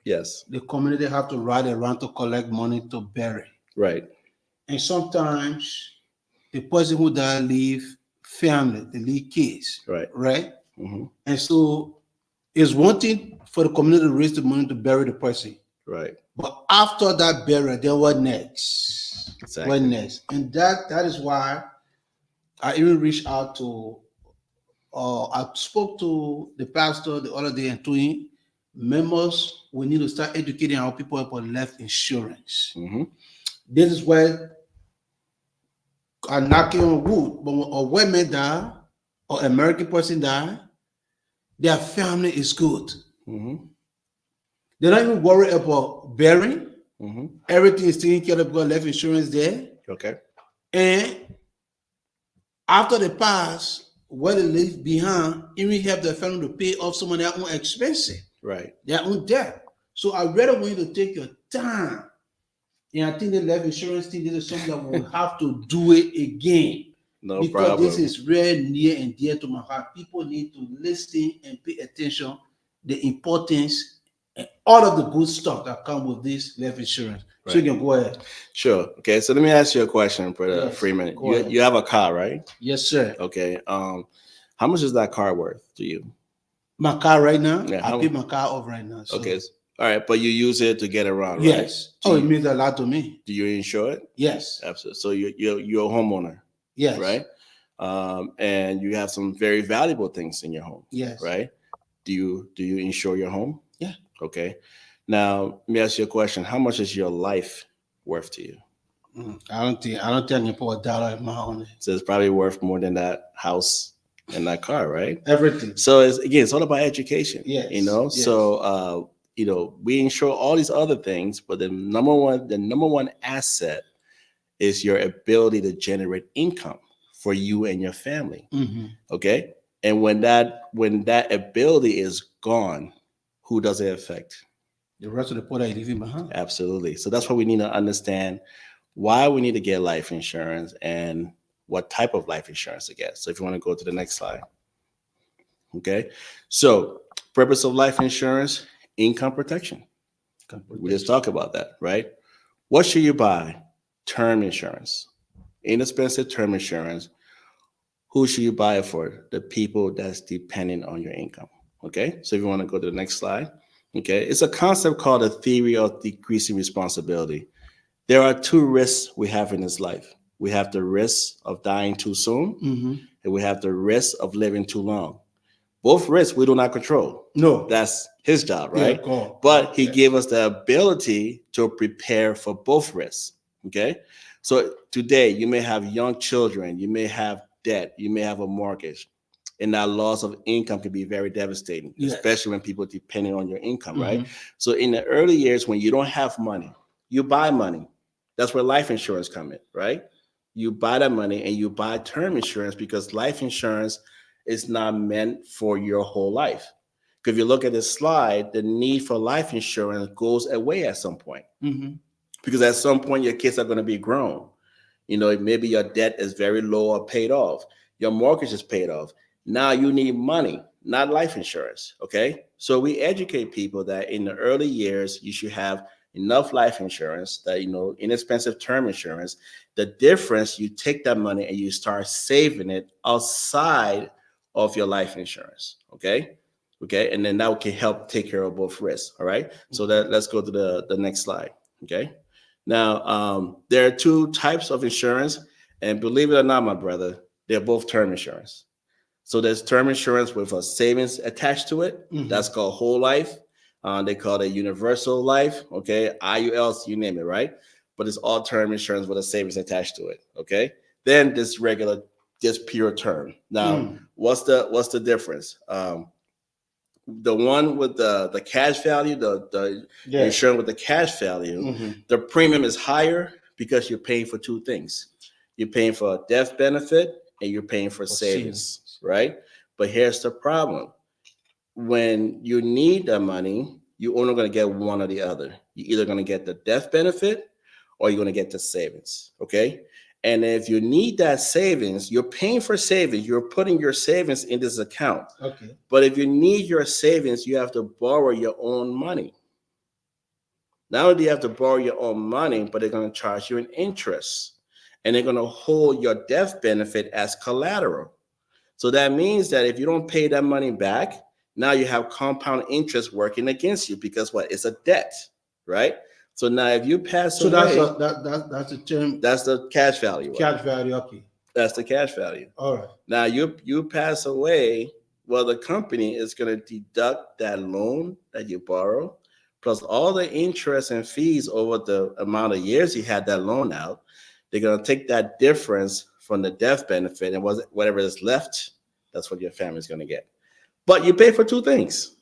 Yes. the community have to ride around to collect money to bury. Right. And sometimes the person who died leave family, they leave kids, Right. right? Hmm. And so it's one thing for the community to raise the money to bury the person. Right. But after that burial, then what next? Exactly. What next? And that is why I even reached out to I spoke to the pastor the other day and told him, members, we need to start educating our people about life insurance. Hmm. This is where I'm knocking on wood, but when a woman die or American person die, their family is good. Hmm. They don't even worry about burying. Hmm. Everything is taken care of because life insurance there. Okay. And after they pass, what they leave behind, even help their family to pay off some of their own expenses, Right. their own debt. So I really want you to take your time. And I think the life insurance thing, this is something that we'll have to do it again. No because this problem. is very near and dear to my heart. People need to listen and pay attention the importance and all of the good stuff that come with this life insurance. So you Right. can go ahead. Sure. Okay. So let me ask you a question, brother Yes, Freeman. go You ahead. you have a car, right? Yes, sir. Okay. How much is that car worth to you? My car right now, Yeah. I pay my car off right now. Okay. So All right. But you use it to get around, right? yes. Do Oh, it you, means a lot to me. do you insure it? Yes. Absolutely. So you're a homeowner, Yes. right? And you have some very valuable things in your home, Yes. right? Do you insure your home? Yeah. Okay. Now let me ask you a question. How much is your life worth to you? I don't think I can put $1 in my on it. So it's probably worth more than that house and that car, right? Everything. So it's all about education. Yes. So Yes. we insure all these other things, but the number one asset is your ability to generate income for you and your family. Mm-hmm. Okay. And when that ability is gone, who does it affect? The rest of the pot I leaving behind. Absolutely. So that's why we need to understand why we need to get life insurance and what type of life insurance to get. So if you want to go to the next slide. Okay. So purpose of life insurance, income protection. We just talked about that, right? What should you buy? Term insurance. Inexpensive term insurance. Who should you buy it for? The people that's dependent on your income. Okay. So if you want to go to the next slide. Okay. It's a concept called the theory of decreasing responsibility. There are two risks we have in this life. We have the risk of dying too soon, Mm-hmm. and we have the risk of living too long. Both risks we do not control. No. That's his job, Yeah, right? God. But he Yes. gave us the ability to prepare for both risks. Okay. So today you may have young children, you may have debt, you may have a mortgage, and that loss of income can be very devastating, Yes. especially when people are depending on your income, right? Mhm. So in the early years when you don't have money, you buy money. That's where life insurance come in, right? You buy that money and you buy term insurance because life insurance is not meant for your whole life. Because if you look at this slide, the need for life insurance goes away at some point. Mhm. Because at some point, your kids are going to be grown. Maybe your debt is very low or paid off. Your mortgage is paid off. Now you need money, not life insurance. Okay. So we educate people that in the early years, you should have enough life insurance, that, inexpensive term insurance. The difference, you take that money and you start saving it outside of your life insurance. Okay. Okay. And then that can help take care of both risks. All right. So let's go to the next slide. Okay. Now, there are two types of insurance, and believe it or not, my brother, they're both term insurance. So there's term insurance with a savings attached to it. Mhm. That's called whole life. They call it universal life. Okay, IULs, you name it, right? But it's all term insurance with a savings attached to it. Okay. Then this regular, just pure term. Now, Mm. what's the difference? The one with the cash value, the Yeah. insurance with the cash value, Mhm. the premium is higher because you're paying for two things. You're paying for a death benefit and you're paying for For savings, savings. right? But here's the problem. When you need the money, you're only going to get one or the other. You're either going to get the death benefit or you're going to get the savings, okay? And if you need that savings, you're paying for savings. You're putting your savings in this account. Okay. But if you need your savings, you have to borrow your own money. Not only do you have to borrow your own money, but they're going to charge you an interest. And they're going to hold your death benefit as collateral. So that means that if you don't pay that money back, now you have compound interest working against you because what? It's a debt, right? So now if you pass So that's away, that's the term that's the cash value. cash value. Okay. That's the cash value. All right. Now you pass away, well, the company is going to deduct that loan that you borrow, plus all the interest and fees over the amount of years you had that loan out. They're going to take that difference from the death benefit, and whatever is left, that's what your family's going to get. But you pay for two things,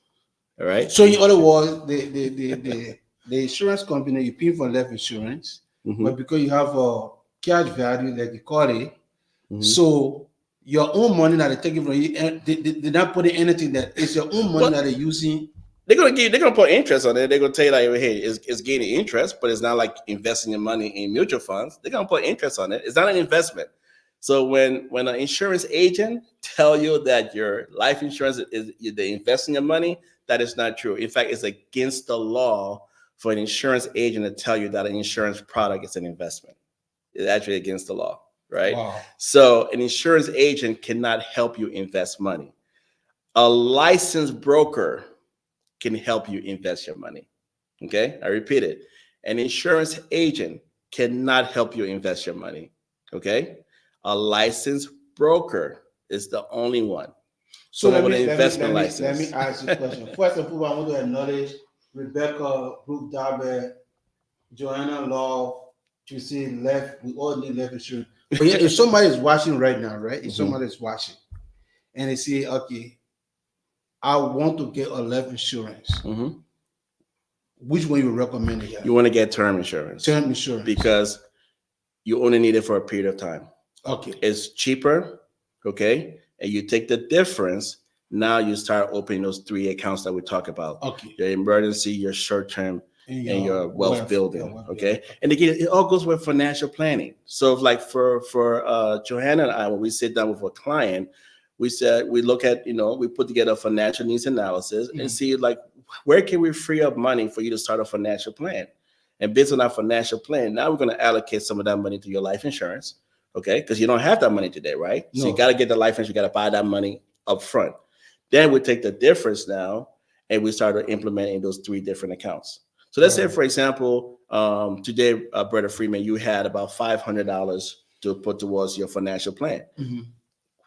all right? So in other words, the insurance company you pay for life insurance, Mhm, but because you have a cash value, like you call it, mhm. so your own money that they taking from you, and they're not putting anything that it's your own money Well, that they're using. they're gonna put interest on it. They're gonna tell you like, hey, it's gaining interest, but it's not like investing your money in mutual funds. They're gonna put interest on it. It's not an investment. So when an insurance agent tell you that your life insurance is they invest in your money, that is not true. In fact, it's against the law for an insurance agent to tell you that an insurance product is an investment. It's actually against the law, right? Wow. So an insurance agent cannot help you invest money. A licensed broker can help you invest your money. Okay, I repeat it. An insurance agent cannot help you invest your money. Okay, a licensed broker is the only one. So Someone with an investment let me license. ask you a question. First of all, I want to acknowledge Rebecca, Ruth Darby, Joanna Love, to see left. We all need life insurance. But yeah, if somebody is watching right now, right? If somebody is watching and they say, okay, I want to get a life insurance, Mhm. which one you recommend it? You want to get term insurance Term insurance. because you only need it for a period of time. Okay. It's cheaper, okay? And you take the difference. Now you start opening those three accounts that we talk about. Okay. Your emergency, your short term, and your wealth building. wealth Okay. building. And again, it all goes with financial planning. So like for Johanna and I, when we sit down with a client, we said we look at, we put together a financial needs analysis and see like where can we free up money for you to start a financial plan. And based on our financial plan, now we're going to allocate some of that money to your life insurance. Okay. Because you don't have that money today, right? So No. you got to get the life insurance, you got to buy that money up front. Then we take the difference now and we start implementing those three different accounts. So let's say, for example, today, Brother Freeman, you had about $500 to put towards your financial plan. Mm-hmm.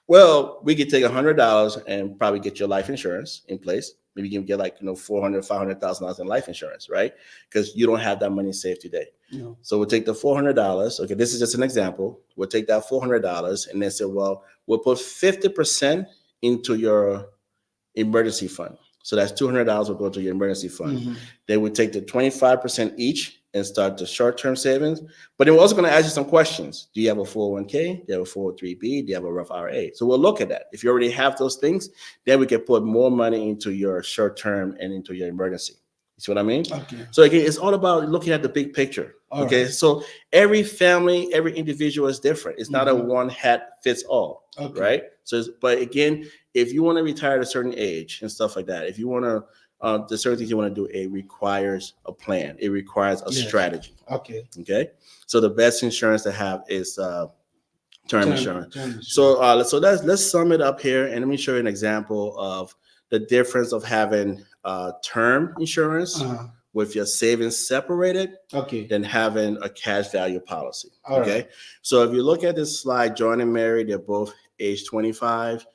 Well, we could take $100 and probably get your life insurance in place. Maybe you can get like $400,000-$500,000 in life insurance, right? Because you don't have that money saved today. No. So we'll take the $400. Okay, this is just an example. We'll take that $400 and then say, well, we'll put 50% into your emergency fund. So that's $200 will go to your emergency fund. Mm-hmm. They would take the 25% each and start the short-term savings. But then we're also going to ask you some questions. Do you have a 401k? Do you have a 403b? Do you have a Roth IRA? So we'll look at that. If you already have those things, then we can put more money into your short-term and into your emergency. You see what I mean? Okay. So again, it's all about looking at the big picture. All okay. right. So every family, every individual is different. It's not a one hat fits all. Okay. Right. So, but again, if you want to retire at a certain age and stuff like that, if you want to, the certain things you want to do, it requires a plan. It requires a strategy. Okay. Okay. So the best insurance to have is term insurance. So let's sum it up here, and let me show you an example of the difference of having term insurance with your savings separated, than having a cash value policy. Okay. So if you look at this slide, John and Mary, they're both age 25.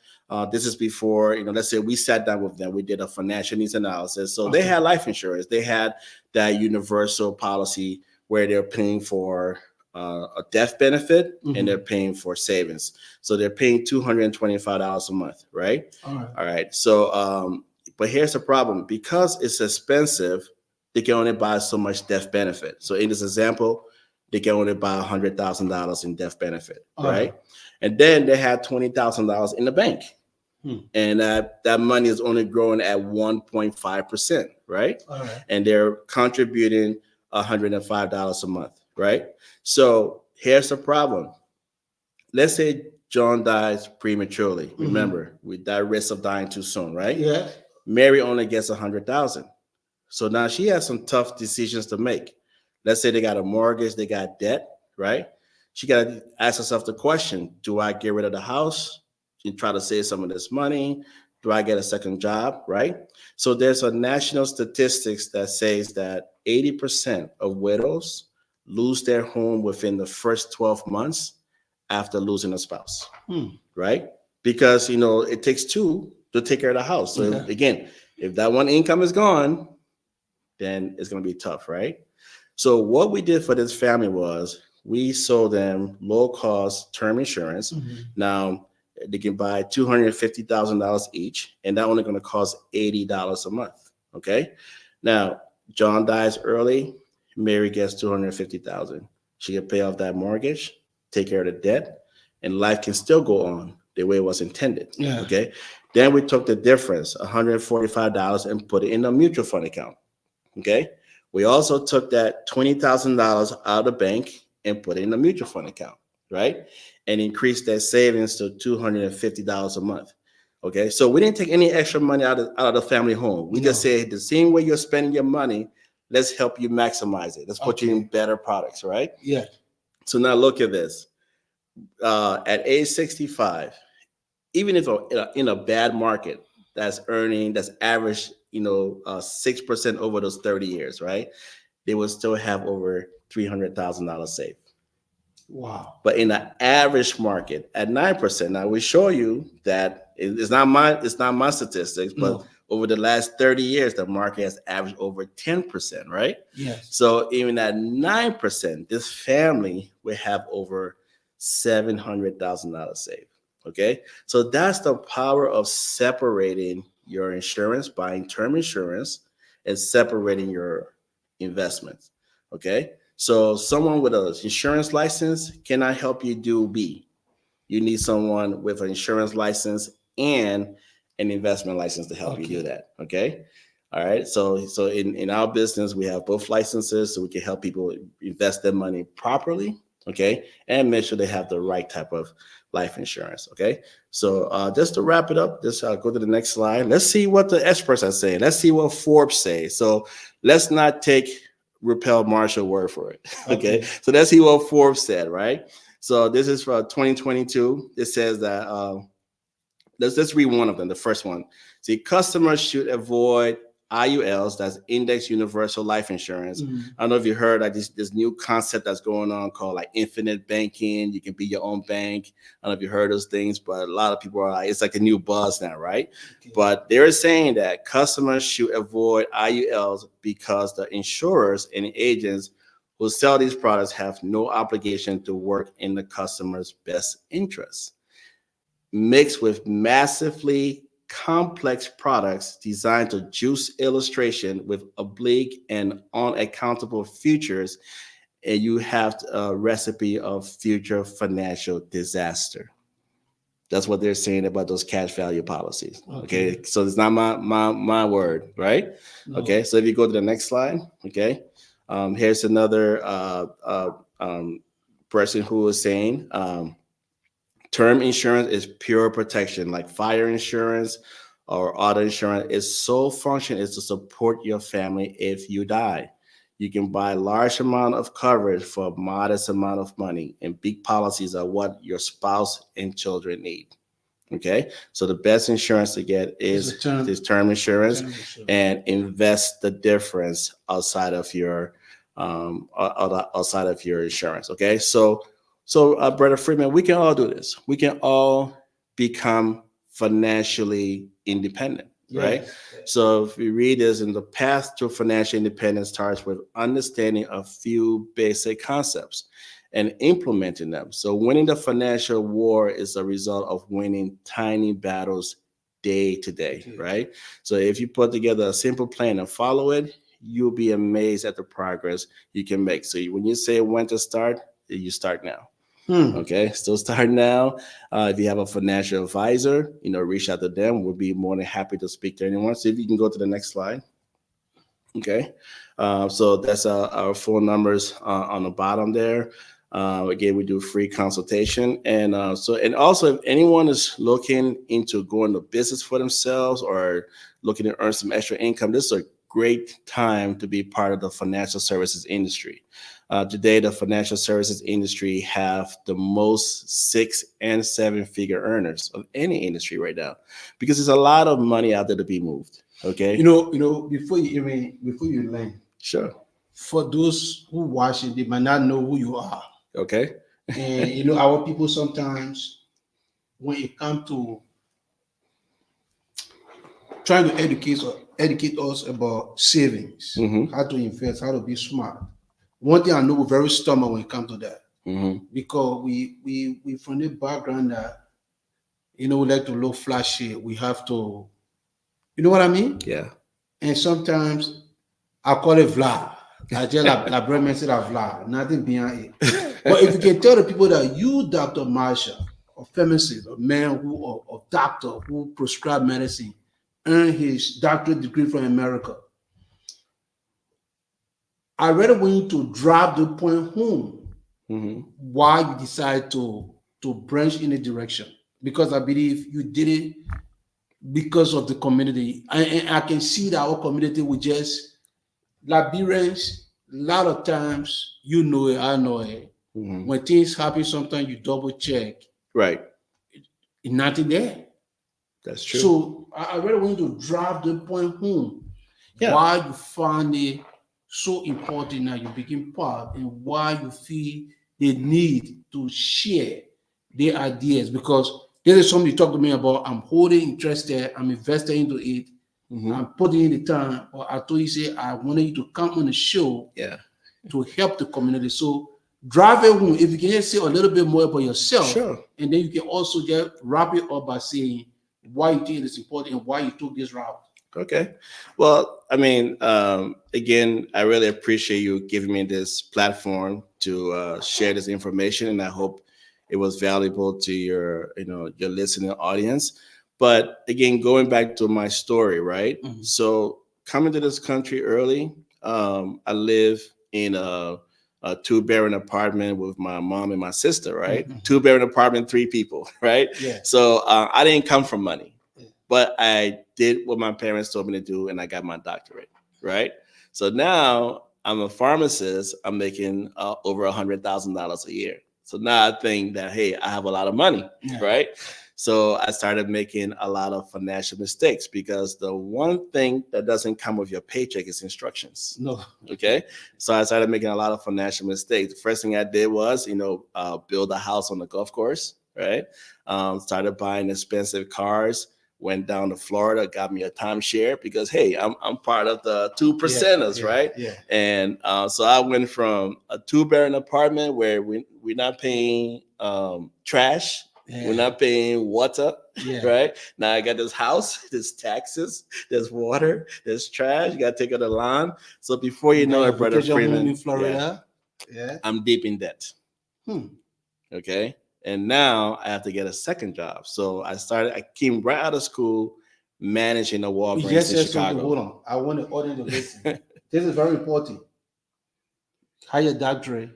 This is before, let's say we sat down with them, we did a financial needs analysis. So they had life insurance. They had that universal policy where they're paying for a death benefit and they're paying for savings. So they're paying $225 a month, right? All right. So, but here's the problem. Because it's expensive, they can only buy so much death benefit. So in this example, they can only buy $100,000 in death benefit, right? And then they had $20,000 in the bank. And that money is only growing at 1.5%, right? And they're contributing $105 a month, right? So here's the problem. Let's say John dies prematurely. Remember, with that risk of dying too soon, right? Yeah. Mary only gets $100,000. So now she has some tough decisions to make. Let's say they got a mortgage, they got debt, right? She got to ask herself the question, do I get rid of the house and try to save some of this money? Do I get a second job, right? So there's a national statistics that says that 80% of widows lose their home within the first 12 months after losing a spouse, right? Because, it takes two to take care of the house. So again, if that one income is gone, then it's going to be tough, right? So what we did for this family was we sold them low-cost term insurance. Now, they can buy $250,000 each, and that only going to cost $80 a month, okay? Now, John dies early, Mary gets $250,000. She can pay off that mortgage, take care of the debt, and life can still go on the way it was intended, okay? Then we took the difference, $145, and put it in a mutual fund account, okay? We also took that $20,000 out of the bank and put it in a mutual fund account. right? And increase that savings to $250 a month. Okay, so we didn't take any extra money out of the family home. We just No. said the same way you're spending your money, let's help you maximize it. Let's put you in Okay. better products, right? Yeah. So now look at this. At age 65, even if in a bad market that's average, 6% over those 30 years, right? They will still have over $300,000 saved. Wow. But in the average market at 9%, now we show you that it's not my statistics, but No. over the last 30 years, the market has averaged over 10%, right? Yes. So even at 9%, this family will have over $700,000 saved. Okay. So that's the power of separating your insurance, buying term insurance, and separating your investments. Okay. So someone with an insurance license cannot help you do B. You need someone with an insurance license and an investment license to help you do Okay. that. Okay. All right. So in our business, we have both licenses so we can help people invest their money properly. Okay. And make sure they have the right type of life insurance. Okay. So just to wrap it up, just go to the next slide. Let's see what the experts are saying. Let's see what Forbes say. So let's not take Rupel Marshall word for it. Okay. Okay. So let's see what Forbes said, right? So this is for 2022. It says that let's read one of them. The first one. See, customers should avoid IULs, that's Index Universal Life Insurance. Mm. I don't know if you heard like this new concept that's going on called like infinite banking. You can be your own bank. I don't know if you heard those things, but a lot of people are like, it's like a new buzz now, right? Okay. But they're saying that customers should avoid IULs because the insurers and agents who sell these products have no obligation to work in the customer's best interest, mixed with massively complex products designed to juice illustration with oblique and unaccountable futures, and you have a recipe of future financial disaster. That's what they're saying about those cash value policies. Okay. Okay, so it's not my word, right? No. Okay, so if you go to the next slide, okay, here's another person who was saying. Term insurance is pure protection, like fire insurance or auto insurance. Its sole function is to support your family if you die. You can buy a large amount of coverage for a modest amount of money, and big policies are what your spouse and children need. Okay, so the best insurance to get It's is a term. this term insurance, Term insurance. and invest the difference outside of your outside of your insurance. Okay, so Brother Freeman, we can all do this. We can all become financially independent, right? Yes. So if we read this, in the path to financial independence starts with understanding a few basic concepts and implementing them. So winning the financial war is a result of winning tiny battles day to day, Okay. right? So if you put together a simple plan and follow it, you'll be amazed at the progress you can make. So when you say when to start, you start now. Hmm. Okay, so start now. If you have a financial advisor, reach out to them. We'll be more than happy to speak to anyone. So if you can go to the next slide. Okay, so that's our phone numbers on the bottom there. Again, we do free consultation, and and also if anyone is looking into going to business for themselves or looking to earn some extra income, this is a great time to be part of the financial services industry. Today, the financial services industry have the most 6 and 7 figure earners of any industry right now, because there's a lot of money out there to be moved. Okay. Before you learn, Sure. for those who watch it, they might not know who you are. Okay. And our people sometimes, when it comes to trying to educate us about savings, Mm-hmm. how to invest, how to be smart. One thing I know, we're very stubborn when it comes to that, Mm-hmm. because we from the background that we like to look flashy. We have to, you know what I mean? Yeah. And sometimes I call it Vlad. I just like Bremen said, Vlad, nothing behind it. But if you can tell the people that you, Dr. Marshall, a pharmacist, a man who, a doctor who prescribe medicine, earned his doctorate degree from America, I really want you to drive the point home Mm-hmm. why you decide to branch in a direction, because I believe you did it because of the community. And I can see that our community will just Liberians. A lot of times, you know it, I know it. Mm-hmm. When things happen, sometimes you double check. Right. It's nothing there. That's true. So I really want to drive the point home Yeah. why you find it so important that you begin part, and why you feel the need to share their ideas, because this is something you talk to me about. I'm holding interested, I'm invested into it, Mm-hmm. I'm putting in the time. Or I told you, say, I wanted you to come on the show Yeah. to help the community. So drive it home. If you can just say a little bit more about yourself, Sure. and then you can also just wrap it up by saying why you think it's important and why you took this route. Okay. Well, I mean, again, I really appreciate you giving me this platform to share this information, and I hope it was valuable to your, your listening audience. But again, going back to my story, right? Mhm. So coming to this country early, I live in a two-bedroom apartment with my mom and my sister, right? Mhm. Two-bedroom apartment, three people, right? Yeah. So I didn't come from money, Yeah. but I did what my parents told me to do, and I got my doctorate, right? So now I'm a pharmacist. I'm making over $100,000 a year. So now I think that, hey, I have a lot of money, Yeah. right? So I started making a lot of financial mistakes, because the one thing that doesn't come with your paycheck is instructions. No. Okay. So I started making a lot of financial mistakes. The first thing I did was, build a house on the golf course, right? Started buying expensive cars, went down to Florida, got me a timeshare, because, hey, I'm part of the two Yeah. percenters, Yeah. right? Yeah. And so I went from a two-bedroom apartment where we're not paying trash, we're Yeah. not paying water, Yeah. right? Now I got this house, there's taxes, there's water, there's trash. You got to take out the lawn. So before You you got know your it, brother vacation home Freeman, in yeah, Florida. Yeah. I'm deep in debt. Hmm. Okay. And now I have to get a second job. So I came right out of school managing a You Walgreens just in said something. Hold Chicago. on. I want the audience to listen. This is very important. Hire doctorate,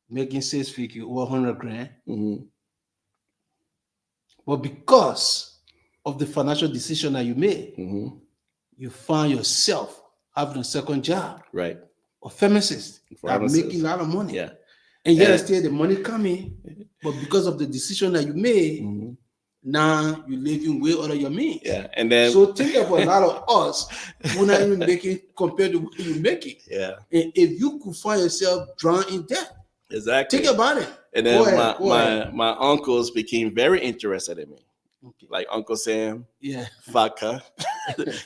making 6 figure or 100 grand. Hmm. But because of the financial decision that you made, Hmm. you find yourself having a second job, Right. a pharmacist that making a Pharmacist. lot of money. Yeah. And yet And still the money coming, but because of the decision that you made, mhm. now you're living way out of your means. Yeah. And then So think about a lot of us who not even making compared to what you're making. yeah, And if you could find yourself drawn in debt, think exactly. about it. And Go then ahead, my go ahead. my my uncles became very interested in me, Okay. like Uncle Sam, Yeah. Faka.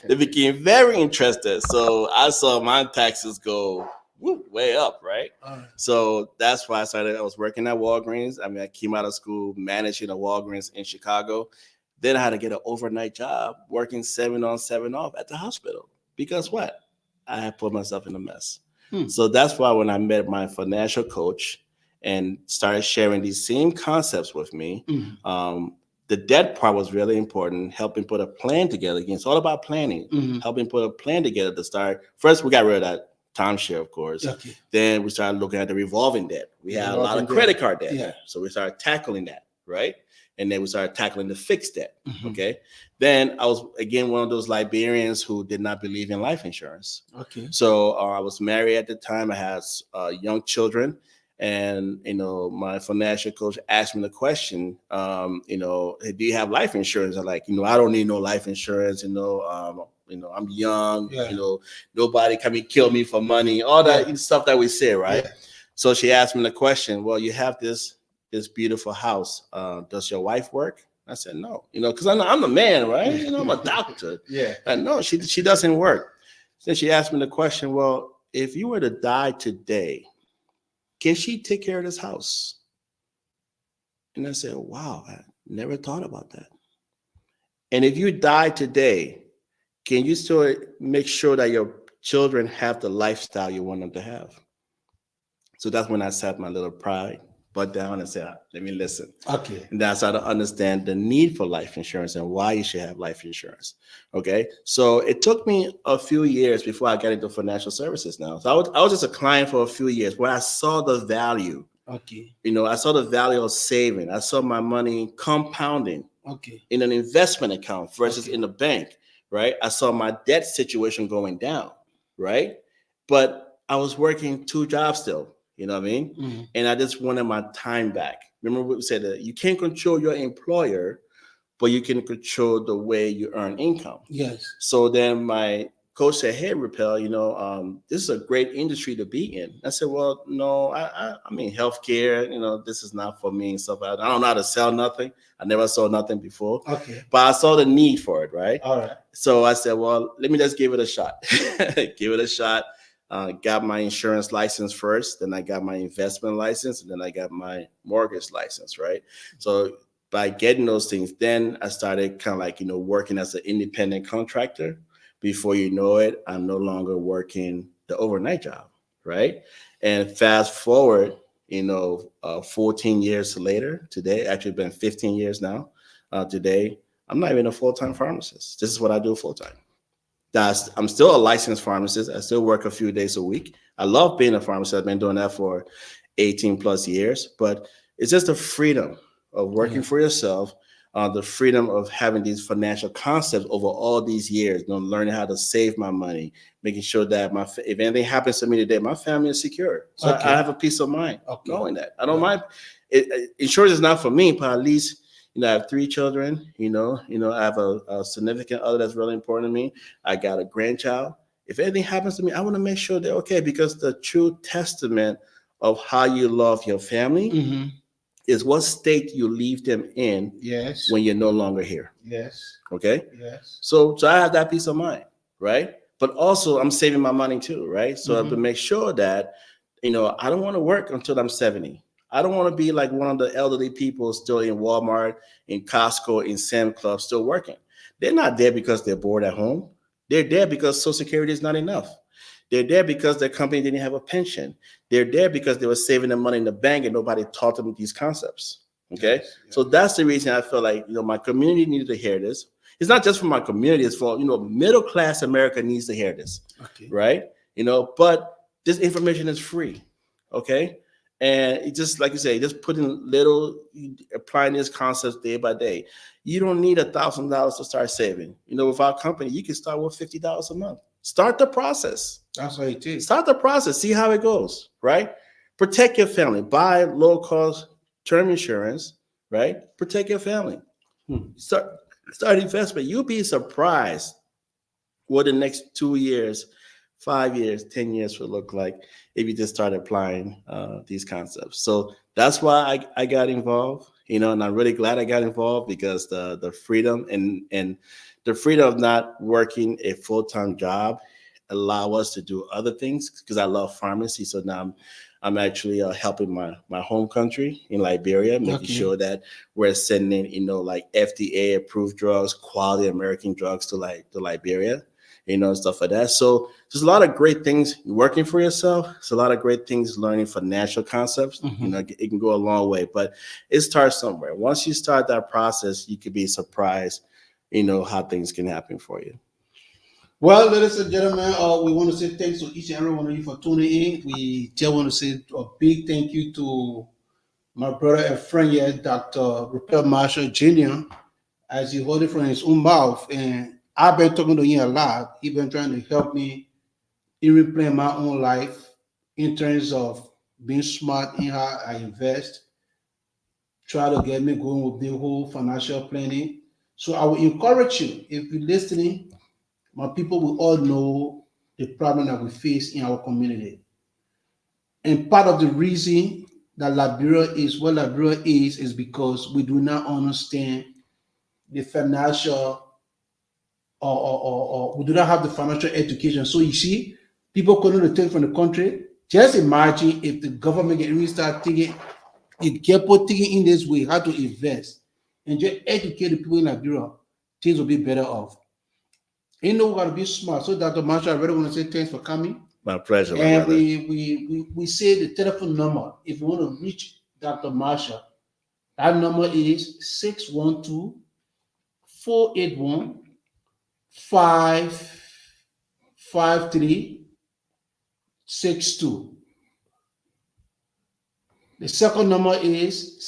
They became very interested. So I saw my taxes go way up, right? All right. So that's why I started. I was working at Walgreens. I mean, I came out of school managing a Walgreens in Chicago. Then I had to get an overnight job working 7 on, 7 off at the hospital. Because what? I had put myself in a mess. Hmm. So that's why when I met my financial coach and started sharing these same concepts with me, Mhm. the debt part was really important, helping put a plan together. Again, it's all about planning, Mhm. helping put a plan together to start. First, we got rid of that timeshare, of course. Okay. Then we started looking at the revolving debt. We had a lot Revolving of debt. credit card debt. Yeah. So we started tackling that, right? And then we started tackling the fixed debt. Mhm. Okay. Then I was, again, one of those Liberians who did not believe in life insurance. Okay. So I was married at the time. I had young children, and my financial coach asked me the question, "Hey, do you have life insurance?" I'm like, I don't need no life insurance. I'm young. Yeah. Nobody can kill me for money. All that Yeah. stuff that we say, right? Yeah. So she asked me the question. Well, you have this beautiful house. Does your wife work? I said no. Because I'm the man, right? I'm a doctor. Yeah. No, she doesn't work. Then she asked me the question. Well, if you were to die today, can she take care of this house? And I said, wow, I never thought about that. And if you die today, can you still make sure that your children have the lifestyle you want them to have? So that's when I sat my little pride butt down and said, let me listen. Okay. And that's how to understand the need for life insurance and why you should have life insurance. Okay. So it took me a few years before I got into financial services now. So I was just a client for a few years where I saw the value Okay. I saw the value of saving. I saw my money compounding Okay. in an investment account versus Okay. in the bank, right? I saw my debt situation going down, right? But I was working two jobs still, you know what I mean? Mm-hmm. And I just wanted my time back. Remember what we said, that you can't control your employer, but you can control the way you earn income. Yes. So then my coach said, "Hey, Repel, this is a great industry to be in." I said, "Well, no, I mean healthcare. This is not for me and stuff. I don't know how to sell nothing. I never sold nothing before, Okay. but I saw the need for it, right? All right. So I said, well, let me just give it a shot. Give it a shot. Got my insurance license first, then I got my investment license, and then I got my mortgage license, right? So by getting those things, then I started kind of like, working as an independent contractor. Before you know it, I'm no longer working the overnight job, right? And fast forward, 14 years later, today, actually been 15 years now, today, I'm not even a full-time pharmacist. This is what I do full-time. I'm still a licensed pharmacist. I still work a few days a week. I love being a pharmacist. I've been doing that for 18 plus years, but it's just the freedom of working Yeah. for yourself, the freedom of having these financial concepts over all these years, learning how to save my money, making sure that if anything happens to me today, my family is secure. So I Okay. have a peace of mind Okay. knowing that. I don't Yeah. mind. Insurance is not for me, but at least I have three children. I have a significant other that's really important to me. I got a grandchild. If anything happens to me, I want to make sure they're okay, because the true testament of how you love your family Mm-hmm. is what state you leave them in Yes. when you're no longer here. Yes. Okay. Yes. So I have that peace of mind, right? But also I'm saving my money too, right? So I have to Mm-hmm. make sure that, I don't want to work until I'm 70. I don't want to be like one of the elderly people still in Walmart, in Costco, in Sam Club, still working. They're not there because they're bored at home. They're there because Social Security is not enough. They're there because their company didn't have a pension. They're there because they were saving their money in the bank and nobody taught them these concepts. Okay. Yes. So Yes. that's the reason I feel like, my community needed to hear this. It's not just for my community, it's for, middle class America needs to hear this. Okay. Right. But this information is free. Okay. And it just, like you say, just putting little, applying these concepts day by day. You don't need $1,000 to start saving. With our company, you can start with $50 a month. Start the process. That's what it is. Start the process. See how it goes, right? Protect your family. Buy low cost term insurance, right? Protect your family. Hmm. Start investment. You'll be surprised what the next 2 years, 5 years, 10 years will look like if you just start applying these concepts. So that's why I got involved, and I'm really glad I got involved, because the freedom and the freedom of not working a full-time job allow us to do other things, because I love pharmacy. So now I'm actually helping my home country in Liberia, making Okay. sure that we're sending, like FDA approved drugs, quality American drugs to Liberia, stuff like that. So there's a lot of great things working for yourself. It's a lot of great things learning financial concepts. Mm-hmm. It can go a long way, but it starts somewhere. Once you start that process, you could be surprised, how things can happen for you. Well, ladies and gentlemen, we want to say thanks to each and every one of you for tuning in. We just want to say a big thank you to my brother and friend here, Dr. Rupert Marshall Jr., as he hold it from his own mouth. And I've been talking to him a lot. He's been trying to help me even plan my own life in terms of being smart in how I invest, try to get me going with the whole financial planning. So I will encourage you, if you're listening, my people will all know the problem that we face in our community. And part of the reason that Liberia is what Liberia is because we do not understand the financial or we do not have the financial education. So you see, people couldn't return from the country. Just imagine if the government can really start taking, it get put thinking in this way, how to invest and just educate the people in Liberia, things will be better off. We gotta be smart. So Dr. Marshall, I really want to say thanks for coming. My pleasure, my And brother. we say the telephone number. If you want to reach Dr. Marshall, that number is 612-481-55362. The second number is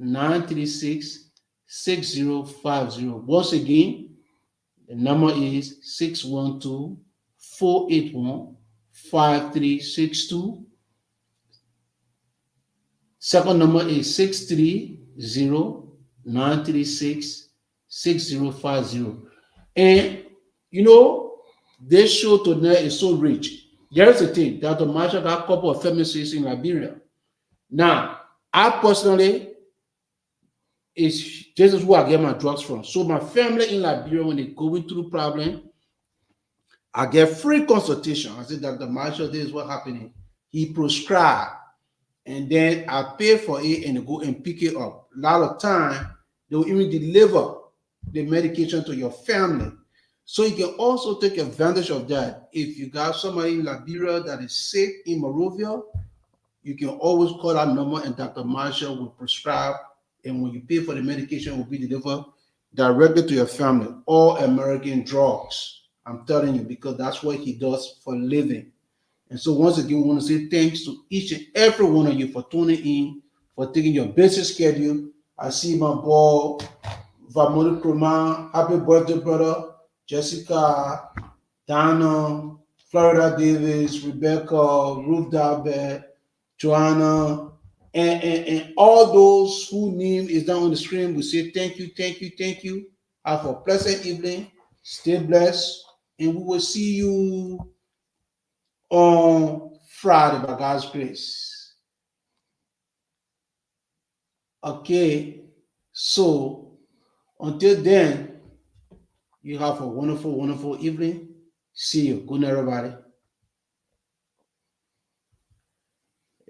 630-936-6050. Once again, the number is 612-481-5362. Second number is 630-936-6050. And you know, this show tonight is so rich. Here's the thing, Dr. Marshall got a couple of pharmacies in Liberia. Now, I personally, this is where I get my drugs from. So my family in Liberia, when they're going through problem, I get free consultation. I said, Dr. Marshall, this is what happening. He prescribed, and then I pay for it and go and pick it up. A lot of time, they will even deliver the medication to your family. So you can also take advantage of that. If you got somebody in Liberia that is sick in Monrovia, you can always call that number and Dr. Marshall will prescribe. And when you pay for the medication, it will be delivered directly to your family. All American drugs. I'm telling you, because that's what he does for a living. And so once again, we want to say thanks to each and every one of you for tuning in, for taking your busy schedule. I see my boy, Vamoni Kroma. Happy birthday, brother. Jessica, Donna, Florida Davis, Rebecca, Ruth Dalbert, Joanna, and all those whose name is down on the screen. We say thank you, thank you, thank you. Have a pleasant evening. Stay blessed. And we will see you on Friday by God's grace. Okay. So until then, you have a wonderful, wonderful evening. See you. Good night, everybody.